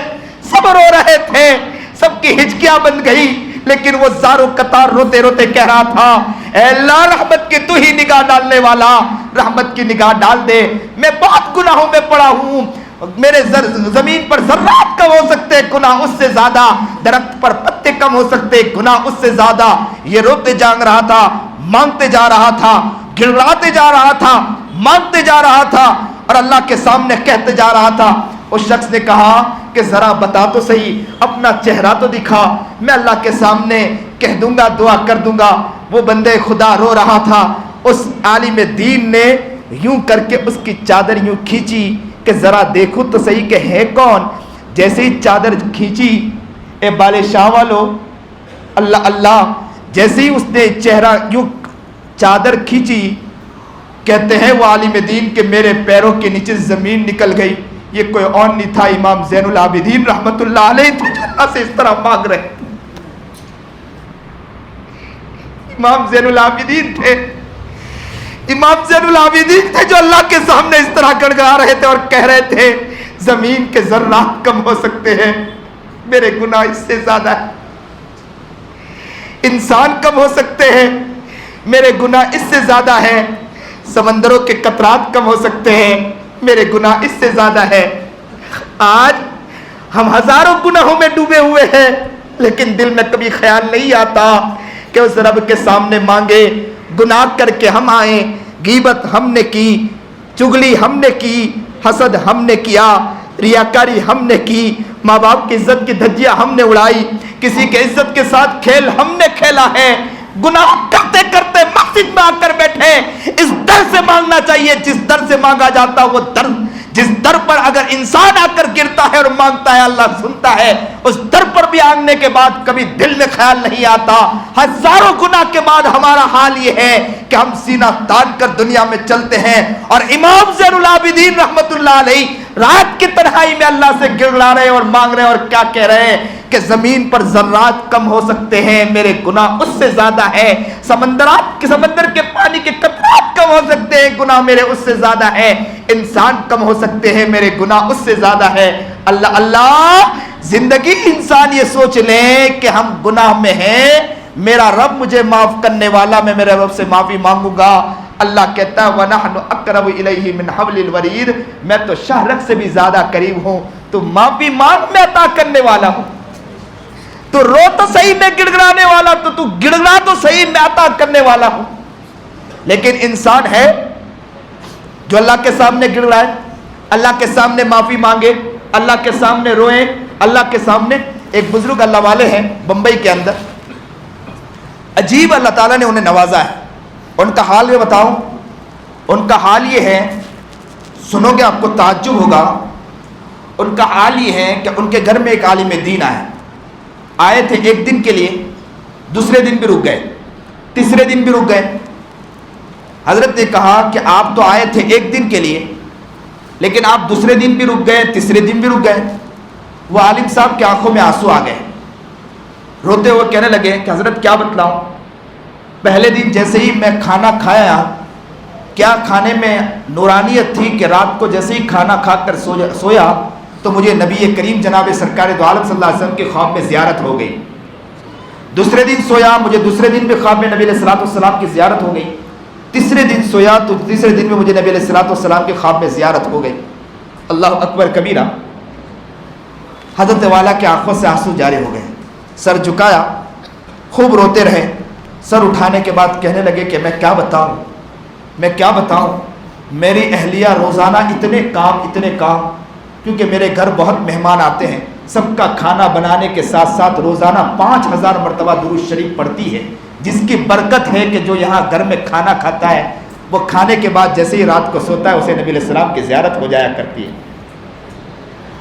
سب رو رہے تھے، سب کی ہچکیاں بن گئی، لیکن وہ زاروں قطار روتے روتے کہہ رہا تھا اے اللہ رحمت کی تو ہی نگاہ ڈالنے والا، رحمت کی نگاہ ڈال دے، میں بہت گناہوں میں پڑا ہوں، میرے زمین پر ذرات کم ہو سکتے، گناہ اس سے زیادہ، درخت پر پتے کم ہو سکتے، گناہ اس سے زیادہ۔ یہ روتے جانگ رہا تھا، مانگتے جا رہا تھا، گڑگڑاتے جا رہا تھا، مانگتے جا رہا تھا، اور اللہ کے سامنے کہتے جا رہا تھا۔ اس شخص نے کہا کہ ذرا بتا تو صحیح، اپنا چہرہ تو دکھا، میں اللہ کے سامنے کہہ دوں گا، دعا کر دوں گا۔ وہ بندے خدا رو رہا تھا۔ اس عالم دین نے یوں کر کے اس کی چادر یوں کھینچی کہ ذرا دیکھو تو صحیح کہ ہے کون۔ جیسے ہی چادر کھینچی، اے بالے شاہ والو، اللہ اللہ، جیسے ہی اس نے چہرہ یوں چادر کھینچی، کہتے ہیں وہ عالم دین کہ میرے پیروں کے نیچے زمین نکل گئی۔ یہ کوئی اور نہیں تھا، امام زین العابدین رحمت اللہ علیہ تھے جو اللہ سے اس طرح مانگ رہے تھے۔ امام زین العابدین تھے، امام زین العابدین تھے جو اللہ کے سامنے اس طرح گڑگڑا رہے تھے اور کہہ رہے تھے زمین کے ذرات کم ہو سکتے ہیں، میرے گناہ اس سے زیادہ ہے، انسان کم ہو سکتے ہیں، میرے گناہ اس سے زیادہ ہے، سمندروں کے قطرات کم ہو سکتے ہیں، میرے گناہ اس سے زیادہ ہے۔ آج ہم ہزاروں گناہوں میں ڈوبے ہوئے ہیں، لیکن دل میں کبھی خیال نہیں آتا کہ اس رب کے سامنے مانگے. گناہ کر کے ہم آئیں, غیبت ہم نے کی, چگلی ہم نے کی, حسد ہم نے کیا, ریاکاری ہم نے کی, ماں باپ کی عزت کی دھجیاں ہم نے اڑائی, کسی کے عزت کے ساتھ کھیل ہم نے کھیلا ہے. گناہ کرتے کرتے مسجد میں آ کر بیٹھے. اس در سے مانگنا چاہیے جس در سے مانگا جاتا وہ در, جس در پر اگر انسان آ کر گرتا ہے اور مانگتا ہے اللہ سنتا ہے. اس در پر بھی آنے کے بعد کبھی دل میں خیال نہیں آتا. ہزاروں گناہ کے بعد ہمارا حال یہ ہے کہ ہم سینہ تان کر دنیا میں چلتے ہیں. اور امام زین العابدین رحمت اللہ علیہ رات کی تنہائی میں اللہ سے گڑگڑا رہے اور مانگ رہے اور کیا کہہ رہے ہیں کہ زمین پر ذرات کم ہو سکتے ہیں, میرے گناہ اس سے زیادہ ہے. سمندر کے پانی کے قطرات کم ہو سکتے ہیں, گناہ میرے اس سے زیادہ ہے. انسان کم ہو سکتے ہیں, میرے گناہ اس سے زیادہ ہے. اللہ زندگی انسان یہ سوچ لیں کہ ہم گناہ میں ہیں, میرا رب مجھے معاف کرنے والا, میں میرے رب سے معافی مانگوں گا. اللہ کہتا ہے وَنَحْنُ أَقْرَبُ إِلَيْهِ مِنْ حَبْلِ الْوَرِيدِ, میں تو شہرک سے بھی زیادہ قریب ہوں. تو معافی مانگ میں عطا کرنے والا ہوں. تو رو تو صحیح میں گڑگڑانے والا, تو گڑگڑا تو صحیح میں عطا کرنے والا ہوں. لیکن انسان ہے جو اللہ کے سامنے گڑگڑائے, اللہ کے سامنے معافی مانگے, اللہ کے سامنے روئے, اللہ کے سامنے. ایک بزرگ اللہ والے ہیں بمبئی کے اندر, عجیب اللہ تعالیٰ نے انہیں نوازا ہے. ان کا حال میں بتاؤں, ان کا حال یہ ہے, سنو گے آپ کو تعجب ہوگا. ان کا حال یہ ہے کہ ان کے گھر میں ایک عالم دین آئے تھے ایک دن کے لیے, دوسرے دن بھی رک گئے, تیسرے دن بھی رک گئے. حضرت نے کہا کہ آپ تو آئے تھے ایک دن کے لیے, لیکن آپ دوسرے دن بھی رک گئے, تیسرے دن بھی رک گئے. وہ عالم صاحب کی آنکھوں میں آنسو آ گئے, روتے ہوئے کہنے لگے کہ حضرت کیا بتلاؤں, پہلے دن جیسے ہی میں کھانا کھایا, کیا کھانے میں نورانیت تھی کہ رات کو جیسے ہی کھانا کھا کر سویا تو مجھے نبی کریم جناب سرکار دو عالم صلی اللہ علیہ وسلم کے خواب میں زیارت ہو گئی. دوسرے دن سویا, مجھے دوسرے دن بھی خواب میں نبی علیہ الصلوۃ والسلام کی زیارت ہو گئی. تیسرے دن سویا تو تیسرے دن میں مجھے نبی علیہ الصلوۃ والسلام کے خواب میں زیارت ہو گئی. اللہ اکبر کبیرہ. حضرت والا کی آنکھوں سے آنسو جاری ہو گئے, سر جھکایا, خوب روتے رہے. سر اٹھانے کے بعد کہنے لگے کہ میں کیا بتاؤں, میری اہلیہ روزانہ اتنے کام, کیونکہ میرے گھر بہت مہمان آتے ہیں, سب کا کھانا بنانے کے ساتھ ساتھ روزانہ 5000 مرتبہ درود شریف پڑھتی ہے, جس کی برکت ہے کہ جو یہاں گھر میں کھانا کھاتا ہے وہ کھانے کے بعد جیسے ہی رات کو سوتا ہے اسے نبی علیہ السلام کی زیارت ہو جایا کرتی ہے.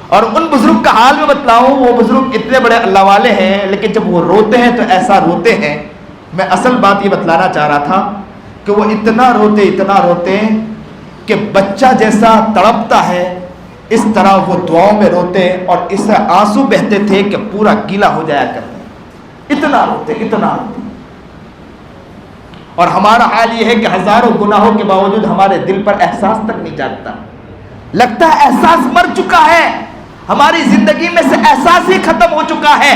اور ان بزرگ کا حال میں بتلاؤں, وہ بزرگ اتنے بڑے اللہ والے ہیں, لیکن جب وہ روتے ہیں تو ایسا روتے ہیں. میں اصل بات یہ بتلانا چاہ رہا تھا کہ وہ اتنا روتے کہ بچہ جیسا تڑپتا ہے اس طرح وہ دعاؤں میں روتے, اور اس سے آنسو بہتے تھے کہ پورا گیلا ہو جایا کرتے, اتنا روتے. اور ہمارا حال یہ ہے کہ ہزاروں گناہوں کے باوجود ہمارے دل پر احساس تک نہیں جاگتا. لگتا ہے احساس مر چکا ہے, ہماری زندگی میں سے احساس ہی ختم ہو چکا ہے,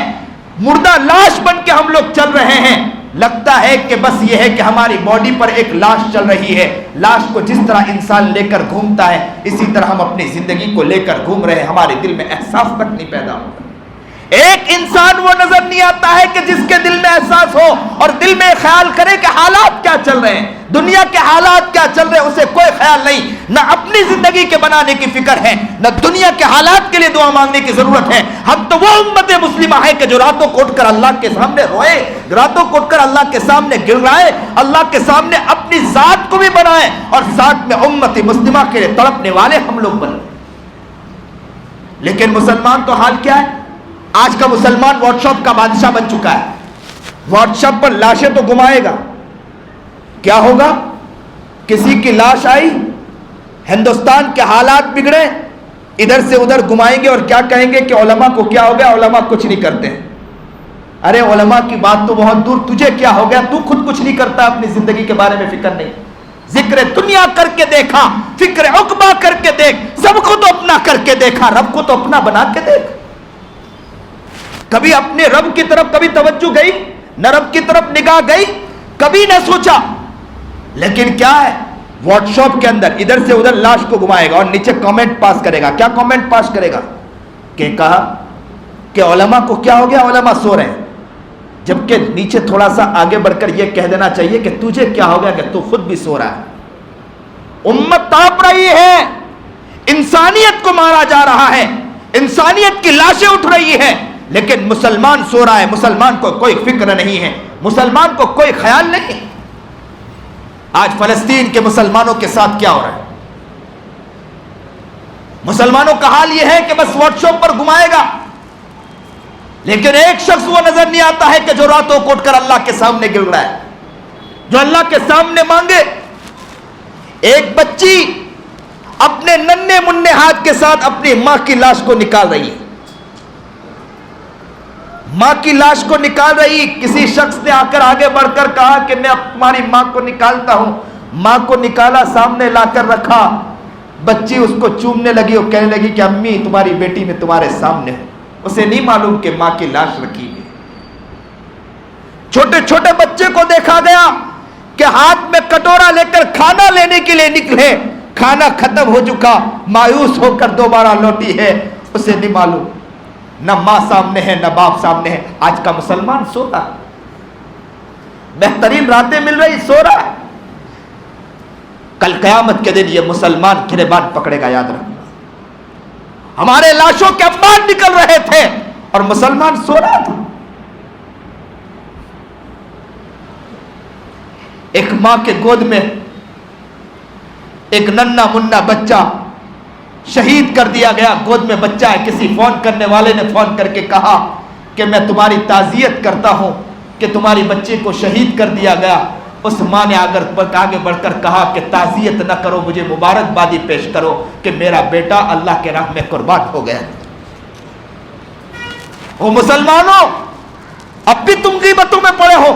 مردہ لاش بن کے ہم لوگ چل رہے ہیں. لگتا ہے کہ بس یہ ہے کہ ہماری باڈی پر ایک لاش چل رہی ہے. لاش کو جس طرح انسان لے کر گھومتا ہے اسی طرح ہم اپنی زندگی کو لے کر گھوم رہے ہیں, ہمارے دل میں احساس تک نہیں پیدا ہوتا. ایک انسان وہ نظر نہیں آتا ہے کہ جس کے دل میں احساس ہو اور دل میں خیال کرے کہ حالات کیا چل رہے ہیں, دنیا کے حالات کیا چل رہے ہیں, اسے کوئی خیال نہیں. نہ اپنی زندگی کے بنانے کی فکر ہے, نہ دنیا کے حالات کے لیے دعا مانگنے کی ضرورت ہے. ہم تو وہ امت مسلمہ ہے کہ جو راتوں کو اٹھ کر اللہ کے سامنے روئے, راتوں کو اٹھ کر اللہ کے سامنے گڑگڑائے, اللہ کے سامنے اپنی ذات کو بھی بنائے, اور ساتھ میں امت مسلمہ کے لیے تڑپنے والے ہم لوگ بنے. لیکن مسلمان تو حال کیا ہے, آج کا مسلمان واٹس ایپ کا بادشاہ بن چکا ہے. واٹس ایپ پر لاشیں تو گھمائے گا, کیا ہوگا, کسی کی لاش آئی, ہندوستان کے حالات بگڑے, ادھر سے ادھر گھمائیں گے اور کیا کہیں گے کہ علماء کو کیا ہو گیا, علماء کچھ نہیں کرتے ہیں. ارے علماء کی بات تو بہت دور, تجھے کیا ہو گیا, تو خود کچھ نہیں کرتا, اپنی زندگی کے بارے میں فکر نہیں. ذکر دنیا کر کے دیکھا, فکر عقبہ کر کے دیکھ, سب کو تو اپنا کر کے دیکھا, رب کو تو اپنا بنا کے دیکھ. کبھی اپنے رب کی طرف کبھی توجہ گئی, نہ رب کی طرف نگاہ گئی, کبھی نہ سوچا. لیکن کیا ہے, واٹس ایپ کے اندر ادھر سے ادھر لاش کو گھمائے گا اور نیچے کامنٹ پاس کرے گا. کیا کامنٹ پاس کرے گا کہ کہا کہ علماء کو کیا ہو گیا، علماء سو رہے ہیں، جبکہ نیچے تھوڑا سا آگے بڑھ کر یہ کہہ دینا چاہیے کہ تجھے کیا ہو گیا کہ تو خود بھی سو رہا ہے۔ امت تاپ رہی ہے، انسانیت کو مارا جا رہا ہے، انسانیت کی لاشیں اٹھ رہی ہے، لیکن مسلمان سو رہا ہے، مسلمان کو کوئی فکر نہیں ہے، مسلمان کو کوئی خیال نہیں۔ آج فلسطین کے مسلمانوں کے ساتھ کیا ہو رہا ہے؟ مسلمانوں کا حال یہ ہے کہ بس واٹس ایپ پر گھمائے گا، لیکن ایک شخص وہ نظر نہیں آتا ہے کہ جو راتوں کو اٹھ کر اللہ کے سامنے گر رہا ہے، جو اللہ کے سامنے مانگے۔ ایک بچی اپنے ننھے منھے ہاتھ کے ساتھ اپنی ماں کی لاش کو نکال رہی ہے، ماں کی لاش کو نکال رہی۔ کسی شخص نے آ کر آگے بڑھ کر کہا کہ میں تمہاری ماں کو نکالتا ہوں۔ ماں کو نکالا، سامنے لا کر رکھا، بچی اس کو چومنے لگی اور کہنے لگی کہ امی تمہاری بیٹی میں تمہارے سامنے ہے۔ اسے نہیں معلوم کہ ماں کی لاش رکھی ہے۔ چھوٹے چھوٹے بچے کو دیکھا گیا کہ ہاتھ میں کٹورا لے کر کھانا لینے کے لیے نکلے، کھانا ختم ہو چکا، مایوس ہو کر دوبارہ لوٹی ہے، اسے نہیں معلوم نہ ماں سامنے ہے نہ باپ سامنے ہے۔ آج کا مسلمان سوتا، بہترین راتیں مل رہی، سو رہا ہے۔ کل قیامت کے دن یہ مسلمان گریبان پکڑے گا، یاد رکھنا۔ ہمارے لاشوں کے انبار نکل رہے تھے اور مسلمان سو رہا تھا۔ ایک ماں کے گود میں ایک ننھا منھا بچہ شہید کر دیا گیا، گود میں بچہ ہے۔ کسی فون کرنے والے نے فون کر کے کہا کہ میں تمہاری تعزیت کرتا ہوں کہ تمہاری بچے کو شہید کر دیا گیا۔ اس ماں نے آگے بڑھ کر کہا کہ تعزیت نہ کرو، مجھے مبارکبادی پیش کرو کہ میرا بیٹا اللہ کے راہ میں قربان ہو گیا۔ او مسلمانوں، اب بھی تم غیبتوں میں پڑے ہو،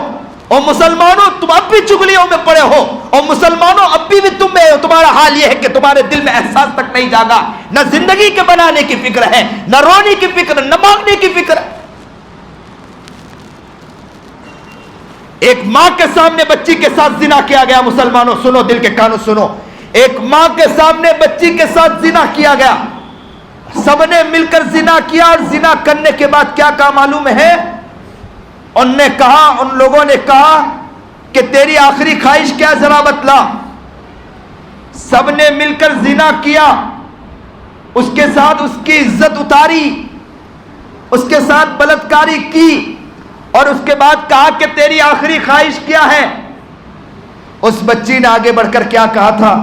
او مسلمانوں تم اب بھی چغلیوں میں پڑے ہو، او مسلمانوں اب بھی تمہارا حال یہ ہے کہ تمہارے دل میں احساس تک نہیں جاگا، نہ زندگی کے بنانے کی فکر ہے، نہ رونے کی فکر، نہ مانگنے کی فکر ہے۔ ایک ماں کے سامنے بچی کے ساتھ زنا کیا گیا، مسلمانوں سنو، دل کے کانوں سنو، ایک ماں کے سامنے بچی کے ساتھ زنا کیا گیا۔ سب نے مل کر زنا کیا، اور زنا کرنے کے بعد کیا کہا معلوم ہے؟ ان لوگوں نے کہا کہ تیری آخری خواہش کیا، ذرا بتلا۔ سب نے مل کر زنا کیا، اس کے ساتھ اس کی عزت اتاری، اس کے ساتھ بلاత్కాری کی، اور اس کے بعد کہا کہ تیری آخری خواہش کیا ہے؟ اس بچی نے آگے بڑھ کر کیا کہا تھا؟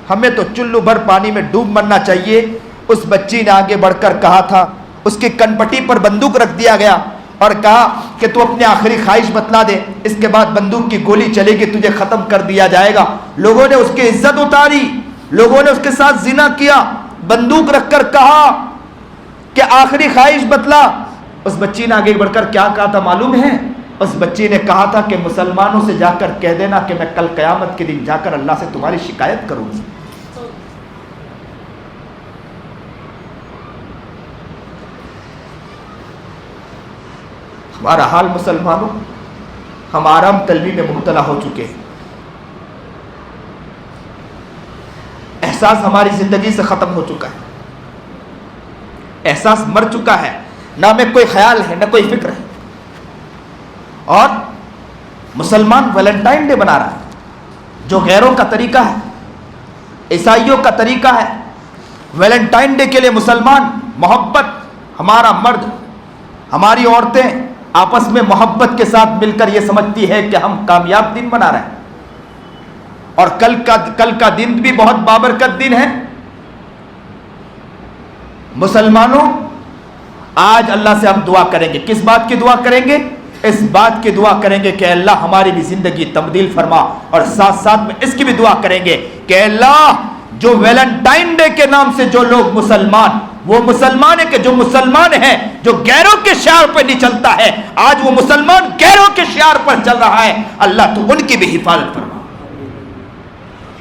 ہمیں تو چلو بھر پانی میں ڈوب مرنا چاہیے۔ اس بچی نے آگے بڑھ کر کہا تھا، اس کی کنپٹی پر بندوق رکھ دیا گیا اور کہا کہ تو اپنی آخری خواہش بتلا دے، اس کے بعد بندوق کی گولی چلے گی، تجھے ختم کر دیا جائے گا۔ لوگوں نے اس کی عزت اتاری، لوگوں نے اس کے ساتھ زنا کیا، بندوق رکھ کر کہا کہ آخری خواہش بتلا۔ اس بچی نے آگے بڑھ کر کیا کہا تھا معلوم ہے؟ اس بچی نے کہا تھا کہ مسلمانوں سے جا کر کہہ دینا کہ میں کل قیامت کے دن جا کر اللہ سے تمہاری شکایت کروں گی۔ ہمارا حال مسلمانوں، ہم آرام طلبی میں مبتلا ہو چکے ہیں، احساس ہماری زندگی سے ختم ہو چکا ہے، احساس مر چکا ہے، نہ میں کوئی خیال ہے نہ کوئی فکر ہے۔ اور مسلمان ویلنٹائن ڈے بنا رہا ہے، جو غیروں کا طریقہ ہے، عیسائیوں کا طریقہ ہے۔ ویلنٹائن ڈے کے لیے مسلمان محبت، ہمارا مرد، ہماری عورتیں آپس میں محبت کے ساتھ مل کر یہ سمجھتی ہے کہ ہم کامیاب دن بنا رہے ہیں، اور کل کا دن بھی بہت بابرکت دن ہے۔ مسلمانوں، آج اللہ سے ہم دعا کریں گے، کس بات کی دعا کریں گے؟ اس بات کی دعا کریں گے کہ اللہ ہماری بھی زندگی تبدیل فرما، اور ساتھ ساتھ میں اس کی بھی دعا کریں گے کہ اللہ جو ویلنٹائن ڈے کے نام سے جو لوگ مسلمان، وہ مسلمان ہے کہ جو مسلمان ہے جو غیروں کے شعار پر نہیں چلتا ہے، آج وہ مسلمان غیروں کے شعار پر چل رہا ہے، اللہ تو ان کی بھی حفاظت فرما۔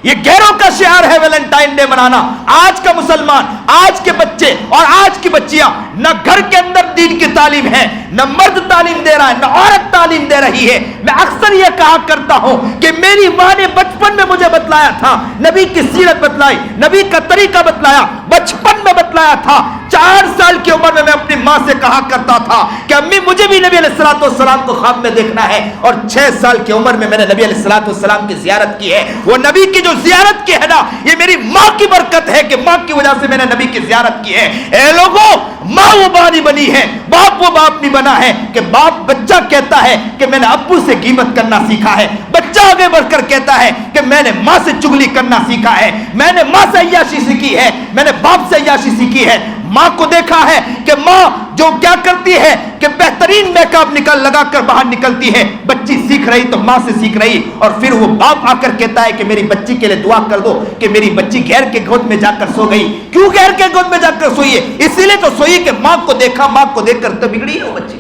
یہ غیروں کا شعار ہے ویلنٹائن ڈے منانا۔ آج کا مسلمان، آج کے بچے اور آج کی بچیاں، نہ گھر کے اندر دین کی تعلیم ہے، نہ مرد تعلیم دے رہا ہے، نہ عورت تعلیم دے رہی ہے۔ میں اکثر یہ کہا کرتا ہوں کہ میری ماں نے بچپن میں مجھے بتلایا تھا، نبی کی سیرت بتلائی، نبی کا طریقہ بتلایا، بچپن میں بتلایا تھا۔ 4 سال کی عمر میں اپنی ماں سے کہا کرتا تھا کہ امی مجھے بھی نبی علیہ السلام کو خواب میں دیکھنا ہے، اور 6 سال کی عمر میں نے نبی علیہ السلام کی زیارت کی ہے۔ وہ نبی کی جو زیارت کی ہے نا، یہ میری ماں کی برکت ہے کہ ماں کی وجہ سے میں نے نبی کی زیارت کی ہے۔ اے لوگوں، ماں وہ ماں نہیں بنی ہے، باپ وہ باپ نہیں بنا ہے کہ باپ بچہ کہتا ہے کہ میں نے ابو سے غیبت کرنا سیکھا ہے، بچہ آگے بڑھ کر کہتا ہے کہ میں نے ماں سے چگلی کرنا سیکھا ہے، میں نے ماں سے عیاشی سیکھی ہے، میں نے باپ سے عیاشی سیکھی ہے۔ ماں کو دیکھا ہے کہ ماں جو کیا کرتی ہے کہ بہترین میک اپ لگا کر باہر نکلتی ہے، بچی سیکھ رہی تو ماں سے سیکھ رہی، اور پھر وہ باپ آ کر کہتا ہے کہ میری بچی کے لیے دعا کر دو کہ میری بچی غیر کے گود میں جا کر سو گئی۔ کیوں غیر کے گود میں جا کر سوئی ہے؟ اسی لیے تو سوئی کہ ماں کو دیکھا، ماں کو دیکھ کر تو بگڑی ہے وہ بچی۔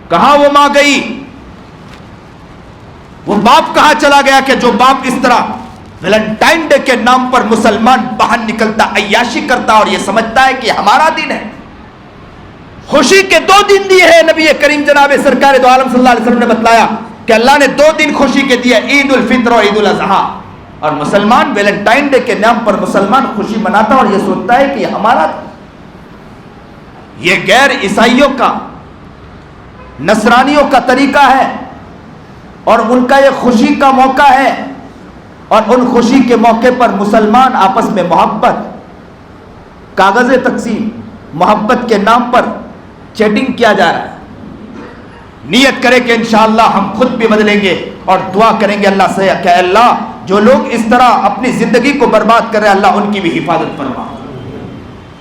کہاں وہ ماں گئی؟ وہ باپ کہاں چلا گیا کہ جو باپ اس طرح ویلنٹائن ڈے کے نام پر مسلمان باہر نکلتا، عیاشی کرتا اور یہ سمجھتا ہے کہ یہ ہمارا دن ہے۔ خوشی کے 2 دن دیے ہیں نبی کریم جناب سرکار دو عالم صلی اللہ علیہ وسلم نے بتلایا کہ اللہ نے 2 دن خوشی کے دیے، عید الفطر اور عید الاضحیٰ، اور مسلمان ویلنٹائن ڈے کے نام پر مسلمان خوشی مناتا اور یہ سوچتا ہے کہ یہ ہمارا دن۔ یہ غیر عیسائیوں کا، نصرانیوں کا طریقہ ہے، اور ان کا یہ خوشی کا موقع ہے، اور ان خوشی کے موقع پر مسلمان آپس میں محبت، کاغذ تقسیم، محبت کے نام پر چیٹنگ کیا جا رہا ہے۔ نیت کرے کہ انشاءاللہ ہم خود بھی بدلیں گے اور دعا کریں گے اللہ سے کہ اللہ جو لوگ اس طرح اپنی زندگی کو برباد کر رہے ہیں اللہ ان کی بھی حفاظت فرما۔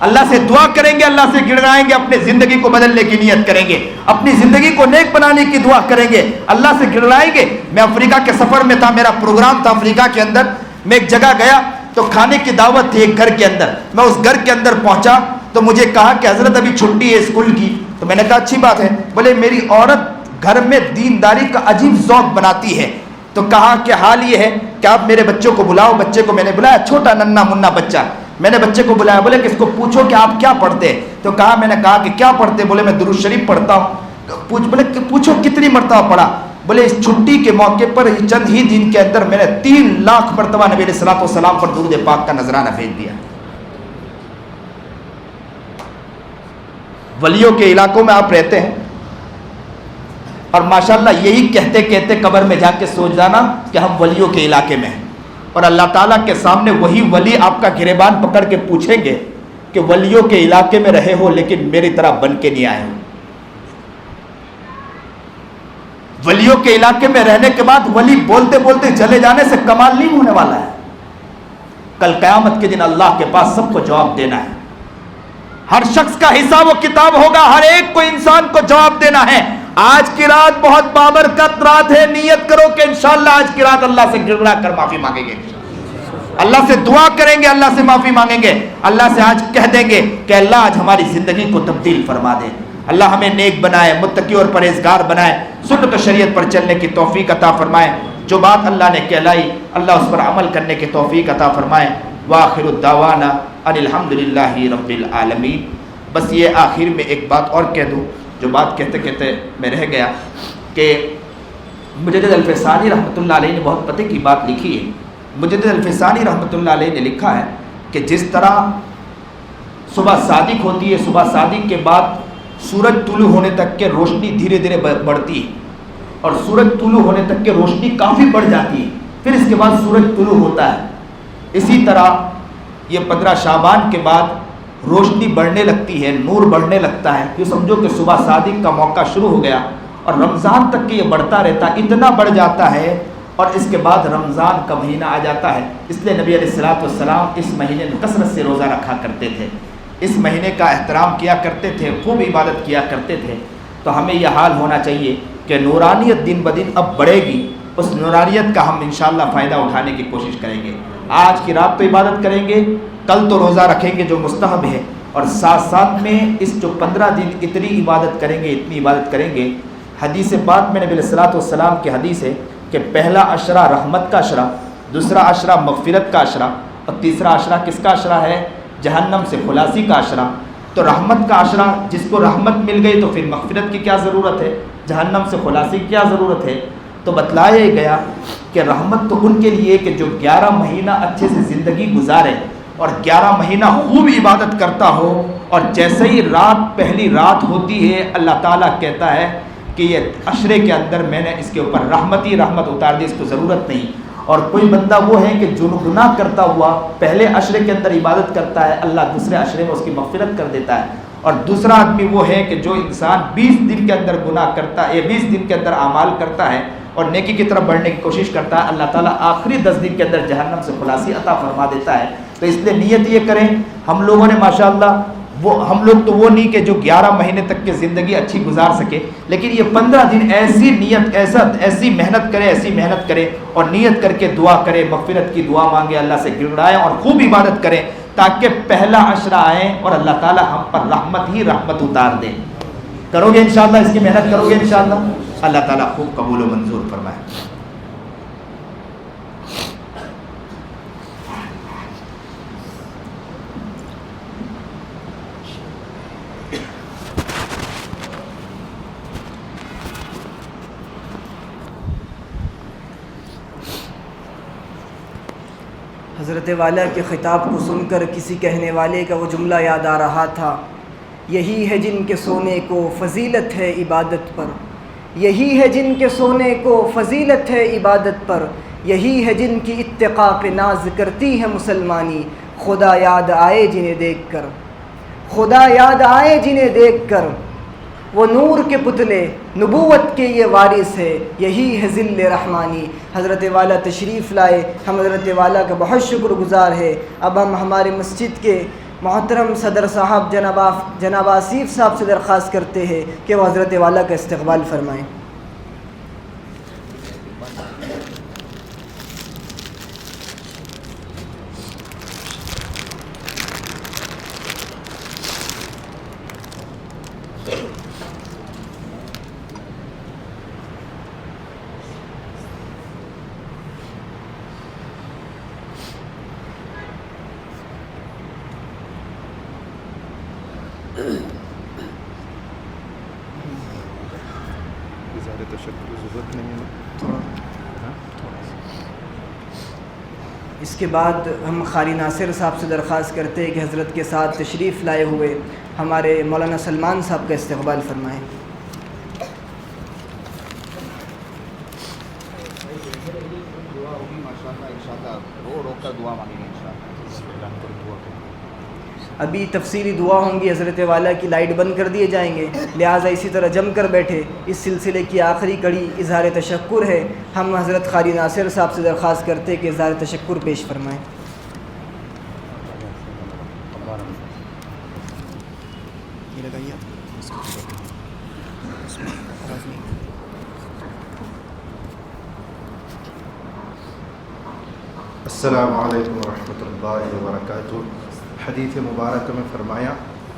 اللہ سے دعا کریں گے، اللہ سے گڑگڑائیں گے، اپنی زندگی کو بدلنے کی نیت کریں گے، اپنی زندگی کو نیک بنانے کی دعا کریں گے، اللہ سے گڑگڑائیں گے۔ میں افریقہ کے سفر میں تھا، میرا پروگرام تھا افریقہ کے اندر، میں ایک جگہ گیا تو کھانے کی دعوت تھی ایک گھر کے اندر، میں اس گھر کے اندر پہنچا تو مجھے کہا کہ حضرت ابھی چھٹی ہے اسکول کی، تو میں نے کہا اچھی بات ہے، بولے میری عورت گھر میں دینداری کا عجیب ذوق بناتی ہے، تو کہا کہ حال یہ ہے کہ آپ میرے بچوں کو بلاؤ۔ بچے کو میں نے بلایا، چھوٹا ننھا منا بچہ، میں نے بچے کو بلایا، بولے کہ اس کو پوچھو کہ آپ کیا پڑھتے ہیں، تو کہا میں نے کہا کہ کیا پڑھتے؟ بولے میں درود شریف پڑھتا ہوں۔ بولے کہ پوچھو کتنی مرتبہ پڑھا؟ بولے اس چھٹی کے موقع پر چند ہی دن کے اندر میں نے 3 لاکھ مرتبہ نبی علیہ السلام پر درود پاک کا نذرانہ بھیج دیا۔ ولیوں کے علاقوں میں آپ رہتے ہیں اور ماشاءاللہ یہی کہتے کہتے قبر میں جا کے سوچ جانا کہ ہم ولیوں کے علاقے میں ہیں، اور اللہ تعالیٰ کے سامنے وہی ولی آپ کا گریبان پکڑ کے پوچھیں گے کہ ولیوں کے علاقے میں رہے ہو لیکن میری طرح بن کے نہیں آئے ہو۔ ولیوں کے علاقے میں رہنے کے بعد ولی بولتے بولتے چلے جانے سے کمال نہیں ہونے والا ہے۔ کل قیامت کے دن اللہ کے پاس سب کو جواب دینا ہے، ہر شخص کا حساب و کتاب ہوگا، ہر ایک کو انسان کو جواب دینا ہے۔ آج کی رات بہت بابرکت رات ہے، نیت کرو کہ انشاءاللہ آج کی رات اللہ سے گڑگڑا کر معافی مانگیں گے، اللہ سے دعا کریں گے، اللہ سے معافی مانگیں گے، اللہ سے آج کہہ دیں گے کہ اللہ آج ہماری زندگی کو تبدیل فرما دے، اللہ ہمیں نیک بنائے، متقی اور پرہیزگار بنائے، سنت و شریعت پر چلنے کی توفیق عطا فرمائے، جو بات اللہ نے کہلائی اللہ اس پر عمل کرنے کی توفیق عطا فرمائے۔ وآخر الدعوانا ان الحمدللہ رب العالمین۔ بس یہ آخر میں ایک بات اور کہہ دوں، جو بات کہتے کہتے میں رہ گیا، کہ مجدد الفسانی رحمۃ اللہ علیہ نے بہت پتے کی بات لکھی ہے۔ مجدد الفسانی رحمۃ اللہ علیہ نے لکھا ہے کہ جس طرح صبح صادق ہوتی ہے، صبح صادق کے بعد سورج طلوع ہونے تک کے روشنی دھیرے دھیرے بڑھتی ہے، اور سورج طلوع ہونے تک کے روشنی کافی بڑھ جاتی ہے، پھر اس کے بعد سورج طلوع ہوتا ہے۔ اسی طرح یہ 15 شعبان کے بعد روشنی بڑھنے لگتی ہے، نور بڑھنے لگتا ہے، یہ سمجھو کہ صبح صادق کا موقع شروع ہو گیا، اور رمضان تک کہ یہ بڑھتا رہتا، اتنا بڑھ جاتا ہے، اور اس کے بعد رمضان کا مہینہ آ جاتا ہے۔ اس لیے نبی علیہ السلام اس مہینے میں کثرت سے روزہ رکھا کرتے تھے، اس مہینے کا احترام کیا کرتے تھے، خوب عبادت کیا کرتے تھے۔ تو ہمیں یہ حال ہونا چاہیے کہ نورانیت دن بدن اب بڑھے گی، اس نورانیت کا ہم انشاءاللہ فائدہ اٹھانے کی کوشش کریں گے۔ آج کی رات تو عبادت کریں گے، کل تو روزہ رکھیں گے جو مستحب ہے، اور ساتھ ساتھ میں اس جو 15 دن اتنی عبادت کریں گے، اتنی عبادت کریں گے۔ حدیث پاک میں نبی علیہ السلام کی حدیث ہے کہ پہلا عشرہ رحمت کا عشرہ، دوسرا عشرہ مغفرت کا عشرہ، اور تیسرا عشرہ کس کا عشرہ ہے؟ جہنم سے خلاصی کا عشرہ۔ تو رحمت کا عشرہ، جس کو رحمت مل گئی تو پھر مغفرت کی کیا ضرورت ہے، جہنم سے خلاصی کی کیا ضرورت ہے؟ تو بتلایا گیا کہ رحمت تو ان کے لیے کہ جو 11 مہینہ اچھے سے زندگی گزارے، اور 11 مہینہ خوب عبادت کرتا ہو، اور جیسے ہی پہلی رات ہوتی ہے اللہ تعالیٰ کہتا ہے کہ یہ عشرے کے اندر میں نے اس کے اوپر رحمت ہی رحمت اتار دی، اس کو ضرورت نہیں۔ اور کوئی بندہ وہ ہے کہ جو گناہ کرتا ہوا پہلے عشرے کے اندر عبادت کرتا ہے، اللہ دوسرے عشرے میں اس کی مغفرت کر دیتا ہے۔ اور دوسرا آدمی وہ ہے کہ جو انسان 20 دن کے اندر گناہ کرتا ہے، 20 دن کے اندر اعمال کرتا ہے اور نیکی کی طرف بڑھنے کی کوشش کرتا ہے، اللہ تعالیٰ آخری 10 دن کے اندر جہنم سے خلاصی عطا فرما دیتا ہے۔ تو اس لیے نیت یہ کریں، ہم لوگوں نے ماشاءاللہ ہم لوگ تو وہ نہیں کہ جو 11 مہینے تک کی زندگی اچھی گزار سکے، لیکن یہ 15 دن ایسی نیت ایسی محنت کرے اور نیت کر کے دعا کرے، مغفرت کی دعا مانگے، اللہ سے گڑگڑائیں اور خوب عبادت کریں تاکہ پہلا عشرہ آئے اور اللہ تعالیٰ ہم پر رحمت ہی رحمت اتار دے۔ کرو گے انشاءاللہ، اس کی محنت کرو گے انشاءاللہ، اللہ تعالیٰ خوب قبول و منظور فرمائے۔ حضرت والا کے خطاب کو سن کر کسی کہنے والے کا وہ جملہ یاد آ رہا تھا، یہی ہے جن کے سونے کو فضیلت ہے عبادت پر، یہی ہے جن کے سونے کو فضیلت ہے عبادت پر، یہی ہے جن کی اتقاء پہ ناز کرتی ہے مسلمانی، خدا یاد آئے جنہیں دیکھ کر، خدا یاد آئے جنہیں دیکھ کر، وہ نور کے پتلے نبوت کے یہ وارث ہے، یہی ہے ذل رحمانی۔ حضرت والا تشریف لائے، ہم حضرت والا کا بہت شکر گزار ہے۔ اب ہم ہمارے مسجد کے محترم صدر صاحب جناب آصف صاحب سے درخواست کرتے ہیں کہ وہ حضرت والا کا استقبال فرمائیں۔ اس کے بعد ہم قاری ناصر صاحب سے درخواست کرتے ہیں کہ حضرت کے ساتھ تشریف لائے ہوئے ہمارے مولانا سلمان صاحب کا استقبال فرمائیں۔ ابھی تفصیلی دعا ہوں گی، حضرت والا کی لائٹ بند کر دیے جائیں گے، لہٰذا اسی طرح جم کر بیٹھے۔ اس سلسلے کی آخری کڑی اظہار تشکر ہے، ہم حضرت قاری ناصر صاحب سے درخواست کرتے کہ اظہار تشکر پیش فرمائیں۔ السلام علیکم ورحمۃ اللہ وبرکاتہ۔ حدیث مبارکہ میں فرمایا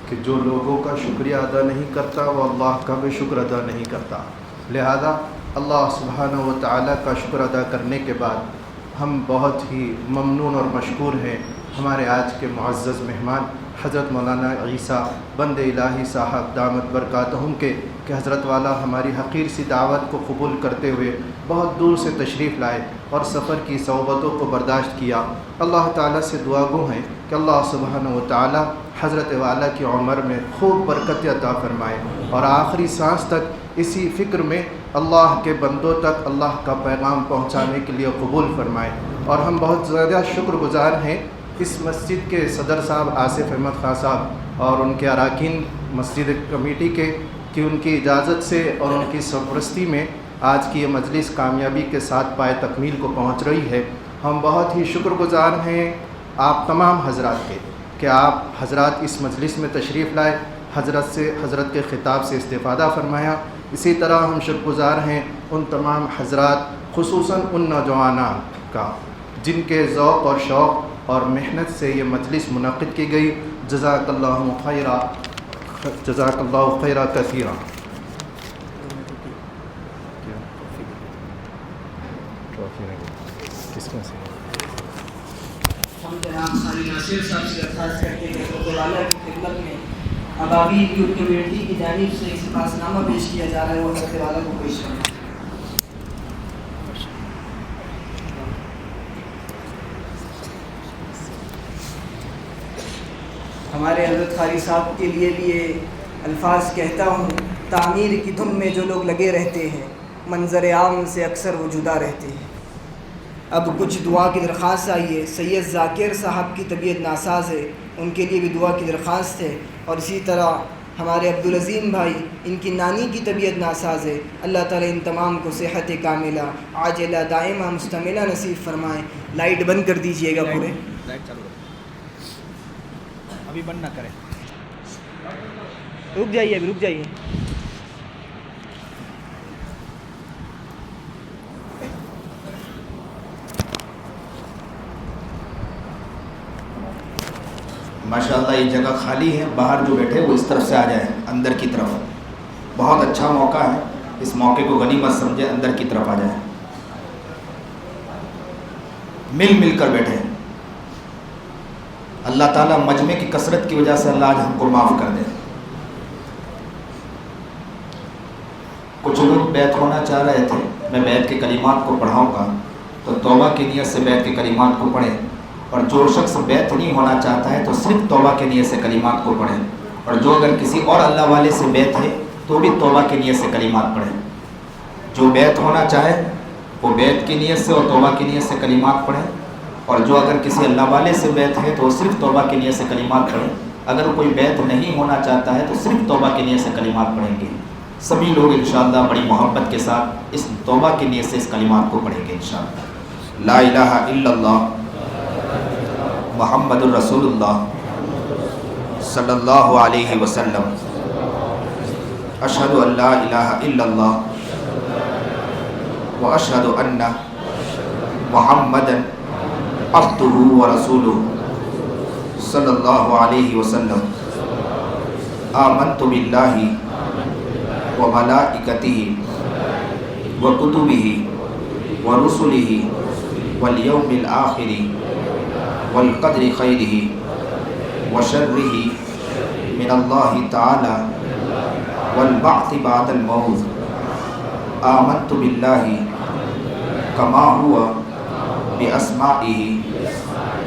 کہ جو لوگوں کا شکریہ ادا نہیں کرتا وہ اللہ کا بھی شکر ادا نہیں کرتا، لہذا اللہ سبحانہ و تعالیٰ کا شکر ادا کرنے کے بعد ہم بہت ہی ممنون اور مشکور ہیں ہمارے آج کے معزز مہمان حضرت مولانا عیسیٰ بند الہی صاحب دامت برکاتہم کے کہ حضرت والا ہماری حقیر سی دعوت کو قبول کرتے ہوئے بہت دور سے تشریف لائے اور سفر کی صعوبتوں کو برداشت کیا۔ اللہ تعالیٰ سے دعا گو ہیں کہ اللہ سبحانہ و تعالیٰ حضرت والا کی عمر میں خوب برکت عطا فرمائے اور آخری سانس تک اسی فکر میں اللہ کے بندوں تک اللہ کا پیغام پہنچانے کے لیے قبول فرمائے۔ اور ہم بہت زیادہ شکر گزار ہیں اس مسجد کے صدر صاحب آصف احمد خان صاحب اور ان کے اراکین مسجد کمیٹی کے کہ ان کی اجازت سے اور ان کی سرپرستی میں آج کی یہ مجلس کامیابی کے ساتھ پائے تکمیل کو پہنچ رہی ہے۔ ہم بہت ہی شکر گزار ہیں آپ تمام حضرات کے کہ آپ حضرات اس مجلس میں تشریف لائے، حضرت کے خطاب سے استفادہ فرمایا۔ اسی طرح ہم شکر گزار ہیں ان تمام حضرات خصوصاً ان نوجوانان کا جن کے ذوق اور شوق اور محنت سے یہ مجلس منعقد کی گئی۔ جزاک اللہ خیرا، جزاک اللہ خیرا کثیرا۔ ہم جناب قاری ناصر صاحب سے درخواست کرتے ہیں کہ حضرت والا کی خدمت میں ابابی یوتھ کمیونٹی کی جانب سے ایک خاص نامہ پیش کیا جا رہا ہے، وہ حضرت والا کو پیش کرنا ہے۔ ہمارے حضرت قاری صاحب کے لیے بھی یہ الفاظ کہتا ہوں، تعمیر کی دھن میں جو لوگ لگے رہتے ہیں، منظر عام سے اکثر وہ جدا رہتے ہیں۔ اب کچھ دعا کی درخواست آئی ہے۔ سید ذاکر صاحب کی طبیعت ناساز ہے، ان کے لیے بھی دعا کی درخواست ہے، اور اسی طرح ہمارے عبدالعظیم بھائی، ان کی نانی کی طبیعت ناساز ہے۔ اللہ تعالیٰ ان تمام کو صحت کاملہ عاجلہ دائمہ مستملہ نصیب فرمائیں۔ لائٹ بند کر دیجئے گا پورے، ابھی بند نہ کریں۔ رک جائیے، ابھی رک جائیے۔ ماشاءاللہ یہ جگہ خالی ہے، باہر جو بیٹھے وہ اس طرف سے آ جائیں، اندر کی طرف۔ بہت اچھا موقع ہے، اس موقع کو غنیمت سمجھے، اندر کی طرف آ جائیں، مل مل کر بیٹھے۔ اللہ تعالیٰ مجمع کی کثرت کی وجہ سے اللہ آج ہم کو معاف کر دے۔ کچھ لوگ بیعت ہونا چاہ رہے تھے، میں بیعت کے کلمات کو پڑھاؤں گا تو توبہ کی نیت سے بیعت کے کلمات کو پڑھیں، اور جو شخص بیعت نہیں ہونا چاہتا ہے تو صرف توبہ کی نیت سے کلمات کو پڑھیں، اور جو اگر کسی اور اللہ والے سے بیعت ہے تو بھی توبہ کی نیت سے کلمات پڑھیں۔ جو بیعت ہونا چاہے وہ بیعت کی نیت سے اور توبہ کی نیت سے کلمات پڑھیں، اور جو اگر کسی اللہ والے سے بیعت ہے تو صرف توبہ کی نیت سے کلمات پڑھیں۔ اگر کوئی بیعت نہیں ہونا چاہتا ہے تو صرف توبہ کی نیت سے کلمات پڑھیں گے۔ سبھی لوگ انشاءاللہ بڑی محبت کے ساتھ اس توبہ کی نیت سے اس کلمات کو پڑھیں گے انشاءاللہ۔ لا الہ الا اللہ محمد الرسول اللہ صلی اللہ علیہ وسلم، اشہد ان لا الہ الا اللہ واشہد ان محمدا عبدہ ورسولہ صلی اللہ علیہ وسلم۔ آمنت باللہ وملائکتہ وکتبہ ورسلہ والیوم الآخر والقدر خیرہ وشرہ من اللہ تعالی والبعث بعد الموت۔ آمنت باللہ کما ہوا باسمائہ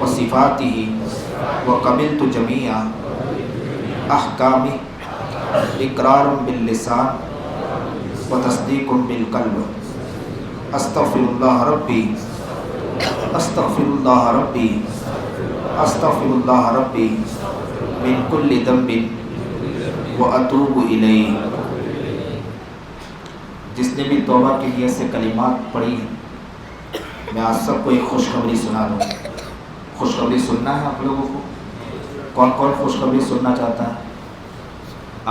وصفاتہ وقبلت جمیع احکامہ اقرار باللسان وتصدیق بالقلب۔ استغفر اللہ ربی استغفر اللہ ربی استغفر اللہ ربی من کل ذنب واتوب الیہ۔ جس نے بھی توبہ کی نیت سے کلمات پڑھی ہیں، میں آپ سب کو ایک خوشخبری سنا دوں۔ خوشخبری سننا ہے آپ لوگوں کو؟ کون کون خوشخبری سننا چاہتا ہے؟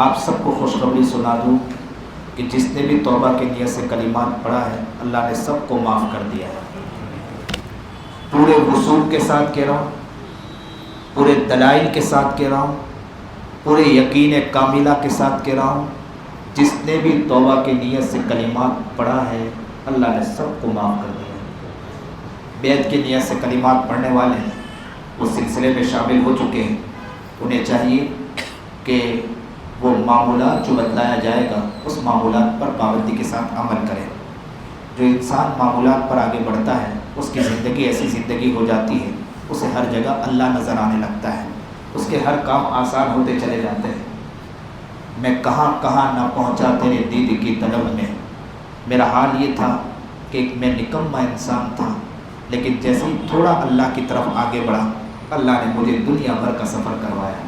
آپ سب کو خوشخبری سنا دوں کہ جس نے بھی توبہ کی نیت سے کلمات پڑھا ہے، اللہ نے سب کو معاف کر دیا ہے۔ پورے وصول کے ساتھ کہہ رہا ہوں، پورے دلائل کے ساتھ کہہ رہا ہوں، پورے یقین کاملہ کے ساتھ کہہ رہا ہوں، جس نے بھی توبہ کی نیت سے کلمات پڑھا ہے اللہ نے سب کو معاف کر دیا ہے۔ بیعت کی نیت سے کلمات پڑھنے والے ہیں وہ سلسلے میں شامل ہو چکے ہیں، انہیں چاہیے کہ وہ معمولات جو بتلایا جائے گا اس معمولات پر پابندی کے ساتھ عمل کریں۔ جو انسان معمولات پر آگے بڑھتا ہے اس کی زندگی ایسی زندگی ہو جاتی ہے، اسے ہر جگہ اللہ نظر آنے لگتا ہے، اس کے ہر کام آسان ہوتے چلے جاتے ہیں۔ میں کہاں کہاں نہ پہنچا تیرے دید کی طلب میں، میرا حال یہ تھا کہ میں نکما انسان تھا، لیکن جیسے ہی تھوڑا اللہ کی طرف آگے بڑھا اللہ نے مجھے دنیا بھر کا سفر کروایا۔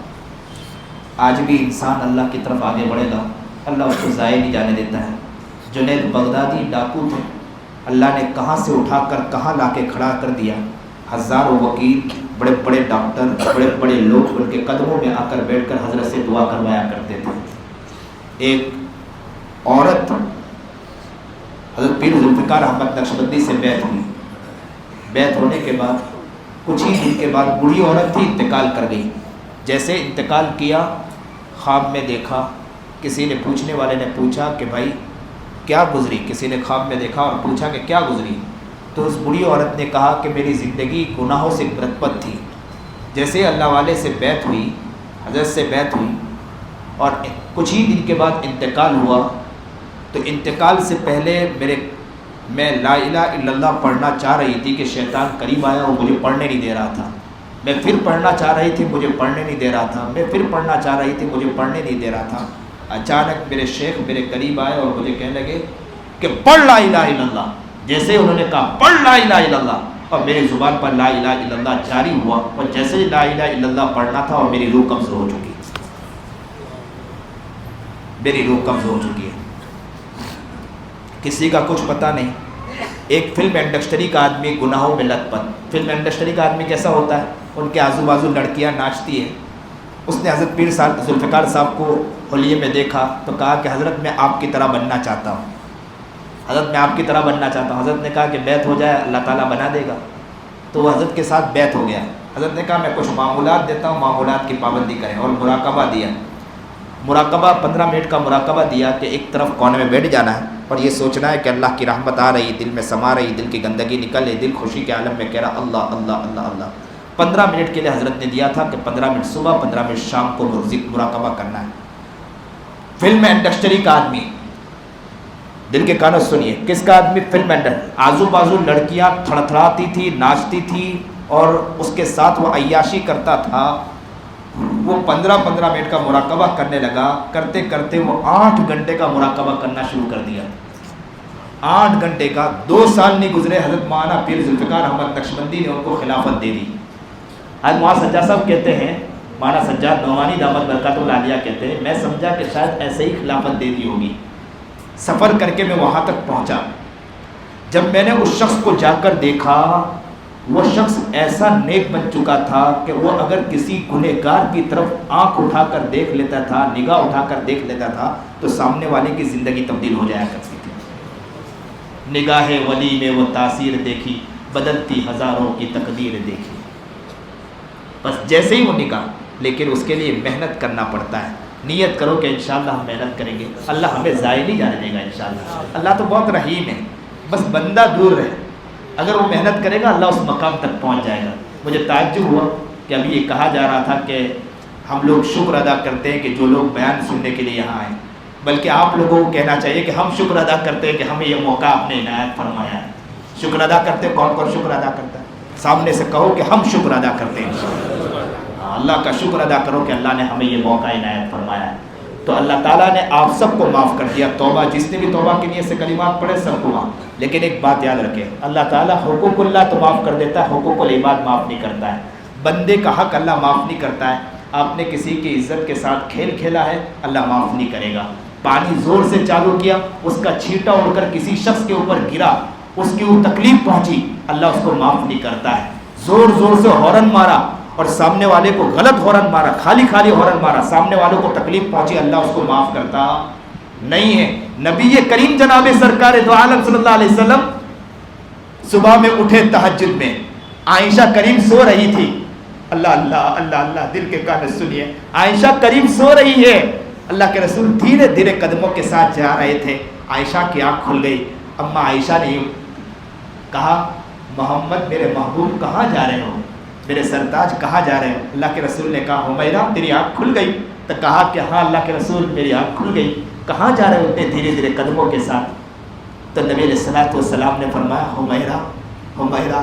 آج بھی انسان اللہ کی طرف آگے بڑھے گا، اللہ اس کو ضائع نہیں جانے دیتا ہے۔ جنید بغدادی ڈاکو تھے، اللہ نے کہاں سے اٹھا کر کہاں لا کے کھڑا کر دیا۔ ہزاروں وکیل، بڑے بڑے ڈاکٹر، بڑے بڑے لوگ ان کے قدموں میں آ کر بیٹھ کر حضرت سے دعا کروایا کرتے تھے۔ ایک عورت حضرت پیر ذوالفقار احمد نقشبندی سے بیعت ہوئی، بیعت ہونے کے بعد کچھ ہی دن کے بعد بوڑھی عورت تھی، انتقال کر گئی۔ جیسے انتقال کیا خواب میں دیکھا، کسی نے پوچھنے والے نے پوچھا کہ بھائی کیا گزری، کسی نے خواب میں دیکھا اور پوچھا کہ کیا گزری، تو اس بوڑھی عورت نے کہا کہ میری زندگی گناہوں سے گرفت تھی۔ جیسے اللہ والے سے بیعت ہوئی، حضرت سے بیعت ہوئی اور کچھ ہی دن کے بعد انتقال ہوا، تو انتقال سے پہلے میں لا الہ الا اللہ پڑھنا چاہ رہی تھی کہ شیطان قریب آیا اور مجھے پڑھنے نہیں دے رہا تھا، میں پھر پڑھنا چاہ رہی تھی، مجھے پڑھنے نہیں دے رہا تھا، میں پھر پڑھنا چاہ رہی تھی، مجھے پڑھنے نہیں دے رہا تھا۔ اچانک میرے شیخ میرے قریب آئے اور مجھے کہنے لگے کہ پڑھ لا الہ الا اللہ۔ جیسے انہوں نے کہا پڑھ لا الہ الا اللہ، اور میری زبان پر لا الہ الا اللہ جاری ہوا، اور جیسے لا الہ الا اللہ پڑھنا تھا اور میری روح کمزور ہو چکی، میری روح کمزور ہو چکی ہے۔ کسی کا کچھ پتہ نہیں۔ ایک فلم انڈسٹری کا آدمی گناہوں میں لت پت۔ فلم انڈسٹری کا آدمی کیسا ہوتا ہے؟ ان کے آزو بازو لڑکیاں ناچتی ہیں۔ اس نے حضرت پیر صاحب ذوالفقار صاحب کو حلیے میں دیکھا تو کہا کہ حضرت میں آپ کی طرح بننا چاہتا ہوں، حضرت میں آپ کی طرح بننا چاہتا ہوں۔ حضرت نے کہا کہ بیعت ہو جائے، اللہ تعالیٰ بنا دے گا۔ تو وہ حضرت کے ساتھ بیعت ہو گیا۔ حضرت نے کہا میں کچھ معمولات دیتا ہوں، معمولات کی پابندی کریں، اور مراقبہ دیا۔ مراقبہ 15 منٹ کا مراقبہ دیا کہ ایک طرف کونے میں بیٹھ جانا ہے اور یہ سوچنا ہے کہ اللہ کی رحمت آ رہی، دل میں سما رہی، دل کی گندگی نکل رہی، دل خوشی کے عالم میں کہہ رہا اللہ اللہ اللہ اللہ۔ 15 منٹ کے لیے حضرت نے دیا تھا کہ 15 منٹ صبح، 15 منٹ شام کو مراقبہ کرنا ہے۔ فلم انڈسٹری کا آدمی، دل کے کانوں سنیے، کس کا آدمی؟ Film industry. آزو بازو لڑکیاں تھڑتھڑاتی تھی، ناچتی تھی، اور اس کے ساتھ وہ عیاشی کرتا تھا۔ وہ 15 منٹ کا مراقبہ کرنے لگا، کرتے کرتے وہ 8 گھنٹے کا مراقبہ کرنا شروع کر دیا۔ 8 گھنٹے کا، 2 سال نہیں گزرے، حضرت مولانا پیر ذوالفقار احمد نقشبندی نے ان کو خلافت دے دی۔ آج مولانا سجاد صاحب کہتے ہیں، مولانا سجاد نعمانی دامت برکاتہ العالیہ کہتے ہیں، میں سمجھا کہ شاید ایسے ہی خلافت دے دی ہوگی۔ سفر کر کے میں وہاں تک پہنچا۔ جب میں نے اس شخص کو جا کر دیکھا، وہ شخص ایسا نیک بن چکا تھا کہ وہ اگر کسی گنہگار کی طرف آنکھ اٹھا کر دیکھ لیتا تھا، نگاہ اٹھا کر دیکھ لیتا تھا، تو سامنے والے کی زندگی تبدیل ہو جایا کرتی تھی۔ نگاہ ولی میں وہ تاثیر دیکھی، بدلتی ہزاروں کی تقدیر دیکھی۔ بس جیسے ہی وہ نکاح، لیکن اس کے لیے محنت کرنا پڑتا ہے۔ نیت کرو کہ انشاءاللہ ہم محنت کریں گے، اللہ ہمیں ضائع نہیں جانے دے گا انشاءاللہ۔ اللہ تو بہت رحیم ہے، بس بندہ دور رہے، اگر وہ محنت کرے گا اللہ اس مقام تک پہنچ جائے گا۔ مجھے تعجب ہوا کہ ابھی یہ کہا جا رہا تھا کہ ہم لوگ شکر ادا کرتے ہیں کہ جو لوگ بیان سننے کے لیے یہاں آئے، بلکہ آپ لوگوں کو کہنا چاہیے کہ ہم شکر ادا کرتے ہیں کہ ہمیں یہ موقع آپ نے عنایت فرمایا ہے۔ شکر ادا کرتے، کون کون شکر ادا کرتا ہے؟ سامنے سے کہو کہ ہم شکر ادا کرتے ہیں۔ اللہ کا شکر ادا کرو کہ اللہ نے ہمیں یہ موقع عنایت فرمایا ہے۔ تو اللہ تعالیٰ نے آپ سب کو معاف کر دیا۔ توبہ، جس نے بھی توبہ کی نیت سے کلمات پڑھے سب کو معاف۔ لیکن ایک بات یاد رکھیں، اللہ تعالیٰ حقوق اللہ تو معاف کر دیتا ہے، حقوق العباد معاف نہیں کرتا ہے۔ بندے کا حق اللہ معاف نہیں کرتا ہے۔ آپ نے کسی کی عزت کے ساتھ کھیل کھیلا ہے، اللہ معاف نہیں کرے گا۔ پانی زور سے چالو کیا، اس کا چھینٹا اڑ کر کسی شخص کے اوپر گرا، اس کی وہ تکلیف پہنچی، اللہ اس کو معاف نہیں کرتا ہے۔ زور زور سے ہارن مارا اور سامنے والے کو غلط ہارن مارا، خالی ہارن مارا، سامنے والوں کو تکلیف پہنچی، اللہ اس کو معاف کرتا نہیں ہے۔ نبی کریم جناب سرکار دو عالم صلی اللہ علیہ وسلم صبح میں اٹھے تہجد میں، عائشہ کریم سو رہی تھی۔ اللہ اللہ اللہ اللہ، دل کے کان سنیے، عائشہ کریم سو رہی ہے، اللہ کے رسول دھیرے دھیرے قدموں کے ساتھ جا رہے تھے۔ عائشہ کی آنکھ کھل گئی۔ اما عائشہ نے کہا، محمد میرے محبوب کہاں جا رہے ہو، میرے سرتاج کہاں جا رہے ہو؟ اللہ کے رسول نے کہا، حمیرہ تیری آنکھ کھل گئی؟ تو کہا کہ ہاں اللہ کے رسول میری آنکھ کھل گئی۔ کہاں جا رہے ہوتے دھیرے دھیرے قدموں کے ساتھ؟ تو نبی علیہ الصلوۃ والسلام نے فرمایا، حمیرہ حمیرہ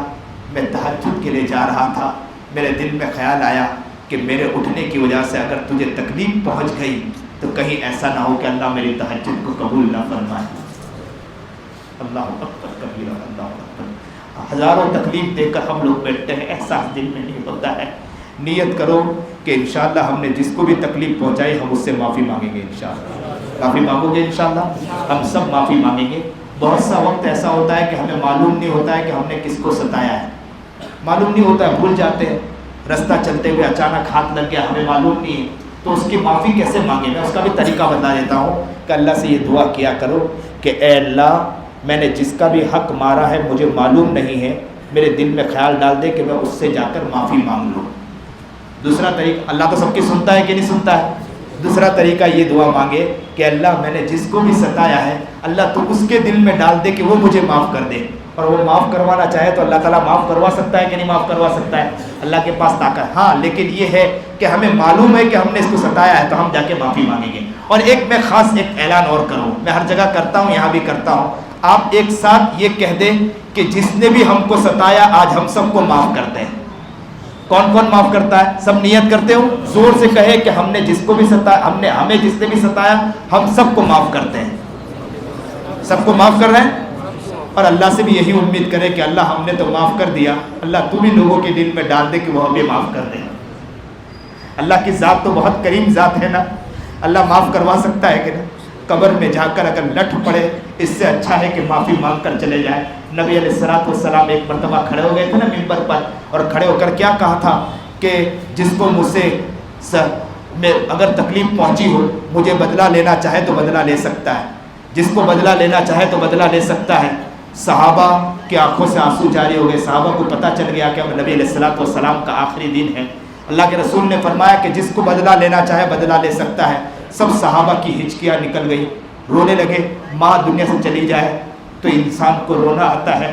میں تہجد کے لیے جا رہا تھا، میرے دل میں خیال آیا کہ میرے اٹھنے کی وجہ سے اگر تجھے تکلیف پہنچ گئی تو کہیں ایسا نہ ہو کہ اللہ میری تہجد کو قبول نہ فرمائے۔ اللہ اکبر کبیرہ، اللہ اکبر۔ ہزاروں تکلیف دے کر ہم لوگ بیٹھتے ہیں، احساس دل میں نہیں ہوتا ہے۔ نیت کرو کہ انشاءاللہ ہم نے جس کو بھی تکلیف پہنچائی ہم اس سے معافی مانگیں گے انشاءاللہ۔ معافی مانگو گے انشاءاللہ؟ ہم سب معافی مانگیں گے۔ بہت سا وقت ایسا ہوتا ہے کہ ہمیں معلوم نہیں ہوتا ہے کہ ہم نے کس کو ستایا ہے، معلوم نہیں ہوتا ہے، بھول جاتے ہیں، رستہ چلتے ہوئے اچانک ہاتھ لگ گیا، ہمیں معلوم نہیں ہے، تو اس کی معافی کیسے مانگیں؟ میں اس کا بھی طریقہ بتا دیتا ہوں کہ اللہ سے یہ دعا کیا کرو کہ اے اللہ، میں نے جس کا بھی حق مارا ہے مجھے معلوم نہیں ہے، میرے دل میں خیال ڈال دے کہ میں اس سے جا کر معافی مانگ لوں۔ دوسرا طریقہ، اللہ تو سب کی سنتا ہے کہ نہیں سنتا ہے؟ دوسرا طریقہ یہ دعا مانگے کہ اللہ میں نے جس کو بھی ستایا ہے اللہ تو اس کے دل میں ڈال دے کہ وہ مجھے معاف کر دے، اور وہ معاف کروانا چاہے تو اللہ تعالیٰ معاف کروا سکتا ہے کہ نہیں معاف کروا سکتا ہے؟ اللہ کے پاس طاقت۔ ہاں لیکن یہ ہے کہ ہمیں معلوم ہے کہ ہم نے اس کو ستایا ہے تو ہم جا کے معافی مانگیں گے۔ اور ایک میں خاص ایک اعلان اور کروں، میں ہر جگہ کرتا ہوں، یہاں بھی کرتا ہوں، آپ ایک ساتھ یہ کہہ دیں کہ جس نے بھی ہم کو ستایا آج ہم سب کو معاف کرتے ہیں۔ کون کون معاف کرتا ہے؟ سب نیت کرتے ہو، زور سے کہے کہ ہم نے جس کو بھی ستایا، ہمیں جس نے بھی ستایا، ہم سب کو معاف کرتے ہیں، سب کو معاف کر رہے ہیں، اور اللہ سے بھی یہی امید کرے کہ اللہ ہم نے تو معاف کر دیا، اللہ تو بھی لوگوں کے دل میں ڈال دے کہ وہ ہمیں معاف کر دیں۔ اللہ کی ذات تو بہت کریم ذات ہے نا، اللہ معاف کروا سکتا ہے کہ نا؟ قبر میں جا کر اگر لٹ پڑے اس سے اچھا ہے کہ معافی مانگ کر چلے جائے۔ نبی علیہ السلام ایک مرتبہ کھڑے ہو گئے تھے نا ممبر پر، اور کھڑے ہو کر کیا کہا تھا کہ جس کو مجھ سے اگر تکلیف پہنچی ہو، مجھے بدلہ لینا چاہے تو بدلہ لے سکتا ہے، جس کو بدلہ لینا چاہے تو بدلہ لے سکتا ہے۔ صحابہ کی آنکھوں سے آنسو جاری ہو گئے، صحابہ کو پتہ چل گیا کہ اب نبی علیہ السلام کا آخری دن ہے۔ اللہ کے رسول نے فرمایا کہ جس کو بدلہ لینا چاہے بدلہ لے سکتا ہے۔ سب صحابہ کی ہچکیاں نکل گئی، رونے لگے۔ ماں دنیا سے چلی جائے تو انسان کو رونا آتا ہے،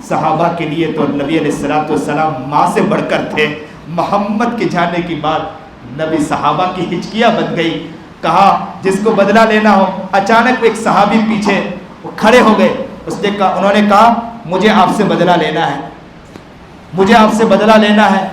صحابہ کے لیے تو نبی علیہ السلام ماں سے بڑھ کر تھے۔ محمد کے جانے کی بات نبی صحابہ کی ہچکیاں بن گئی۔ کہا جس کو بدلہ لینا ہو۔ اچانک ایک صحابی پیچھے وہ کھڑے ہو گئے، انہوں نے کہا مجھے آپ سے بدلہ لینا ہے، مجھے آپ سے بدلہ لینا ہے۔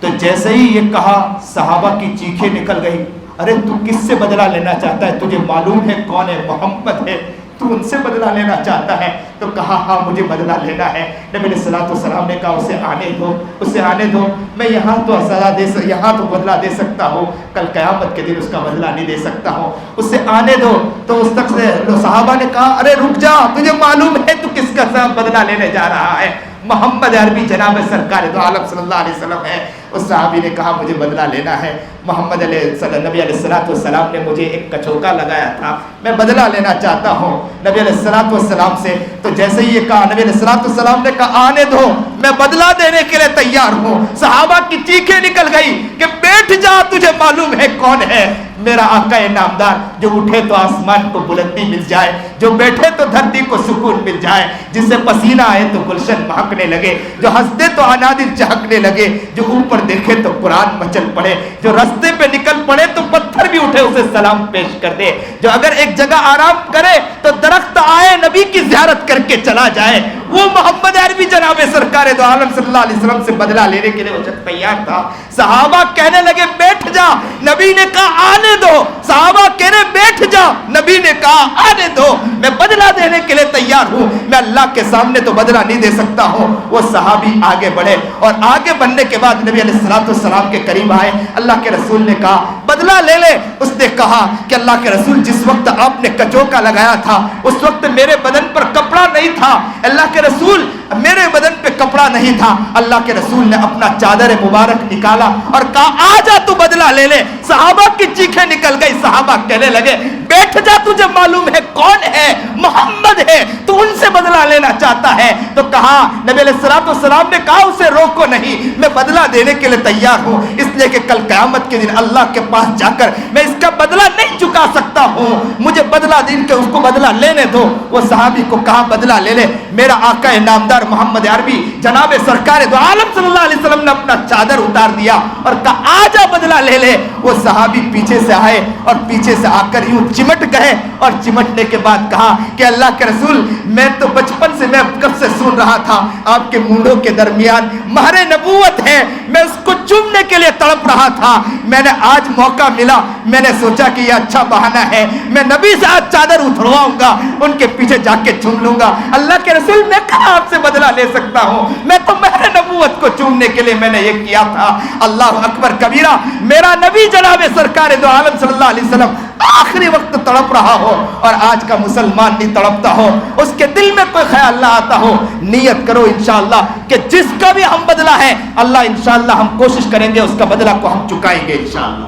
تو جیسے ہی یہ کہا صحابہ کی چیخیں نکل گئی، ارے تو کس سے بدلہ لینا چاہتا ہے؟ تجھے معلوم ہے کون ہے؟ محمد ہے، تو ان سے بدلہ لینا چاہتا ہے؟ تو کہا ہاں مجھے بدلہ لینا ہے۔ نبی علیہ السلام نے کہا اسے آنے دو، اسے آنے دو، میں یہاں تو سزا یہاں تو بدلہ دے سکتا ہوں، کل قیامت کے دن اس کا بدلہ نہیں دے سکتا ہوں، اسے آنے دو۔ تو اس تک سے صحابہ نے کہا ارے رک جا، تجھے معلوم ہے تو کس کا بدلہ لینے جا رہا ہے؟ محمد عربی جناب سرکار دو عالم صلی اللہ علیہ وسلم ہے۔ اس صحابی نے کہا مجھے بدلہ لینا ہے، نبی علیہ السلام نے مجھے ایک کچوکا لگایا تھا، میں بدلہ لینا چاہتا ہوں نبی علیہ السلام سے۔ تو جیسے ہی یہ کہا نبی علیہ السلام نے کہا آنے دو، میں بدلہ دینے کے لیے تیار ہوں۔ صحابہ کی چیخیں نکل گئی کہ بیٹھ جا، تجھے معلوم ہے کون ہے؟ میرا آقا نامدار، جو اٹھے تو آسمان کو بلندی مل جائے، جو بیٹھے تو دھرتی کو سکون مل جائے، جس سے پسینہ آئے تو گلشن مہکنے لگے، جو ہنستے تو انادل چہکنے لگے، جو اوپر دیکھے تو قرآن مچل پڑے، جو رستے پہ نکل پڑے تو پتھر بھی اٹھے اسے سلام پیش کر دے، جو اگر ایک جگہ آرام کرے تو درخت آئے نبی کی زیارت کر کے چلا جائے، وہ محمد عربی جناب سرکار دو عالم صلی اللہ علیہ وسلم سے بدلہ لینے کے لیے وہ تیار تھا۔ صحابہ کہنے لگے بیٹھ جا، نبی نے کہا آنے دو، صحابہ کہنے بیٹھ جا، نبی نے کہا آنے دو، میں بدلہ دینے کے لیے تیار ہوں، میں اللہ کے سامنے تو بدلہ نہیں دے سکتا ہوں۔ وہ صحابی آگے بڑھے، اور آگے بڑھنے کے بعد نبی علیہ السلام کے قریب آئے۔ اللہ کے رسول نے کہا بدلہ لے لے۔ اس نے کہا کہ اللہ کے رسول جس وقت آپ نے کچوکا لگایا تھا اس وقت میرے بدن پر کپڑا نہیں تھا، اللہ کے رسول میرے بدن پہ کپڑا نہیں تھا۔ اللہ کے رسول نے اپنا چادر مبارک نکالا اور کہا آ جا تو بدلہ لے لے۔ صحابہ کی چیخیں نکل گئی، صحابہ کہنے لگے بیٹھ جا، تجھے معلوم ہے کون ہے؟ محمد ہے، تو ان سے بدلہ لینا چاہتا ہے؟ تو کہا نبی علیہ السلام نے کہا اسے روکو نہیں، میں بدلہ دینے کے لیے تیار ہوں، اس لیے کہ کل قیامت کے دن اللہ کے پاس جا کر میں اس کا بدلہ نہیں چکا سکتا ہوں، مجھے بدلہ دین کے اس کو بدلہ لینے دو۔ وہ صحابی کو کہا بدلہ لے لے۔ میرا آقا نامدار محمد عربی جناب سرکار دو عالم صلی اللہ علیہ وسلم نے اپنا چادر اتار دیا اور کہا آ جا بدلہ لے لے۔ وہ صحابی پیچھے سے آئے اور پیچھے سے آ کر یوں چمٹ گئے، اور چمٹنے کے بعد کہا کہ اللہ کے رسول میں تو بچپن سے میں کب سے سن رہا تھا آپ کے مونڈوں کے درمیان مہر نبوت ہے، میں اس کو چومنے کے لیے تڑپ رہا تھا، میں نے آج موقع ملا، میں نے سوچا کہ یہ اچھا بہانہ ہے، میں نبی سے آج چادر اترواؤں گا، ان کے پیچھے جا کے چوم لوں گا۔ اللہ کے رسول میں کہاں آپ سے بدلہ لے سکتا ہوں، میں تو مہر نبوت کو چومنے کے لیے میں نے یہ کیا تھا۔ اللہ اکبر کبیرہ، میرا نبی جناب سرکار دو عالم صلی اللہ علیہ وسلم آخری وقت تڑپ رہا ہو اور آج کا مسلمان نہیں تڑپتا ہو، اس کے دل میں کوئی خیال نہ آتا ہو، نیت کرو انشاءاللہ کہ جس کا بھی ہم بدلہ ہے اللہ انشاءاللہ ہم کوشش کریں گے اس کا بدلہ کو ہم چکائیں گے انشاءاللہ۔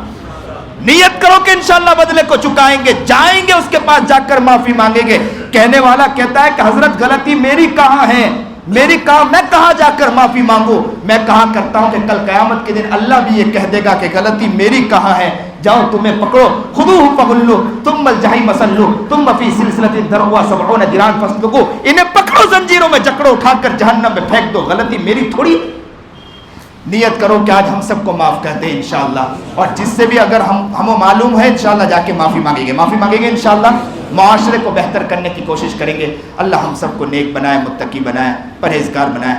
نیت کرو کہ انشاءاللہ بدلے کو چکائیں گے، جائیں گے اس کے پاس جا کر معافی مانگیں گے۔ کہنے والا کہتا ہے کہ حضرت غلطی میری کہاں ہے، میری کہاں، میں کہاں جا کر معافی مانگوں؟ میں کہا کرتا ہوں کہ کل قیامت کے دن اللہ بھی یہ کہہ دے گا کہ غلطی میری کہاں ہے، جاؤ تمہیں پکڑو، خذوہ فغلوہ ثم الجحیم صلوہ ثم فی سلسلۃ ذرعها 70 ذراعا فاسلکوہ، انہیں پکڑو زنجیروں میں جکڑو، اٹھا کر جہنم میں پھینک دو، غلطی میری تھوڑی۔ نیت کرو کہ آج ہم سب کو معاف کر دیں انشاءاللہ، اور جس سے بھی اگر ہمیں معلوم ہے انشاءاللہ جا کے معافی مانگیں گے انشاءاللہ، معاشرے کو بہتر کرنے کی کوشش کریں گے۔ اللہ ہم سب کو نیک بنائے، متقی بنائے، پرہیزگار بنائے۔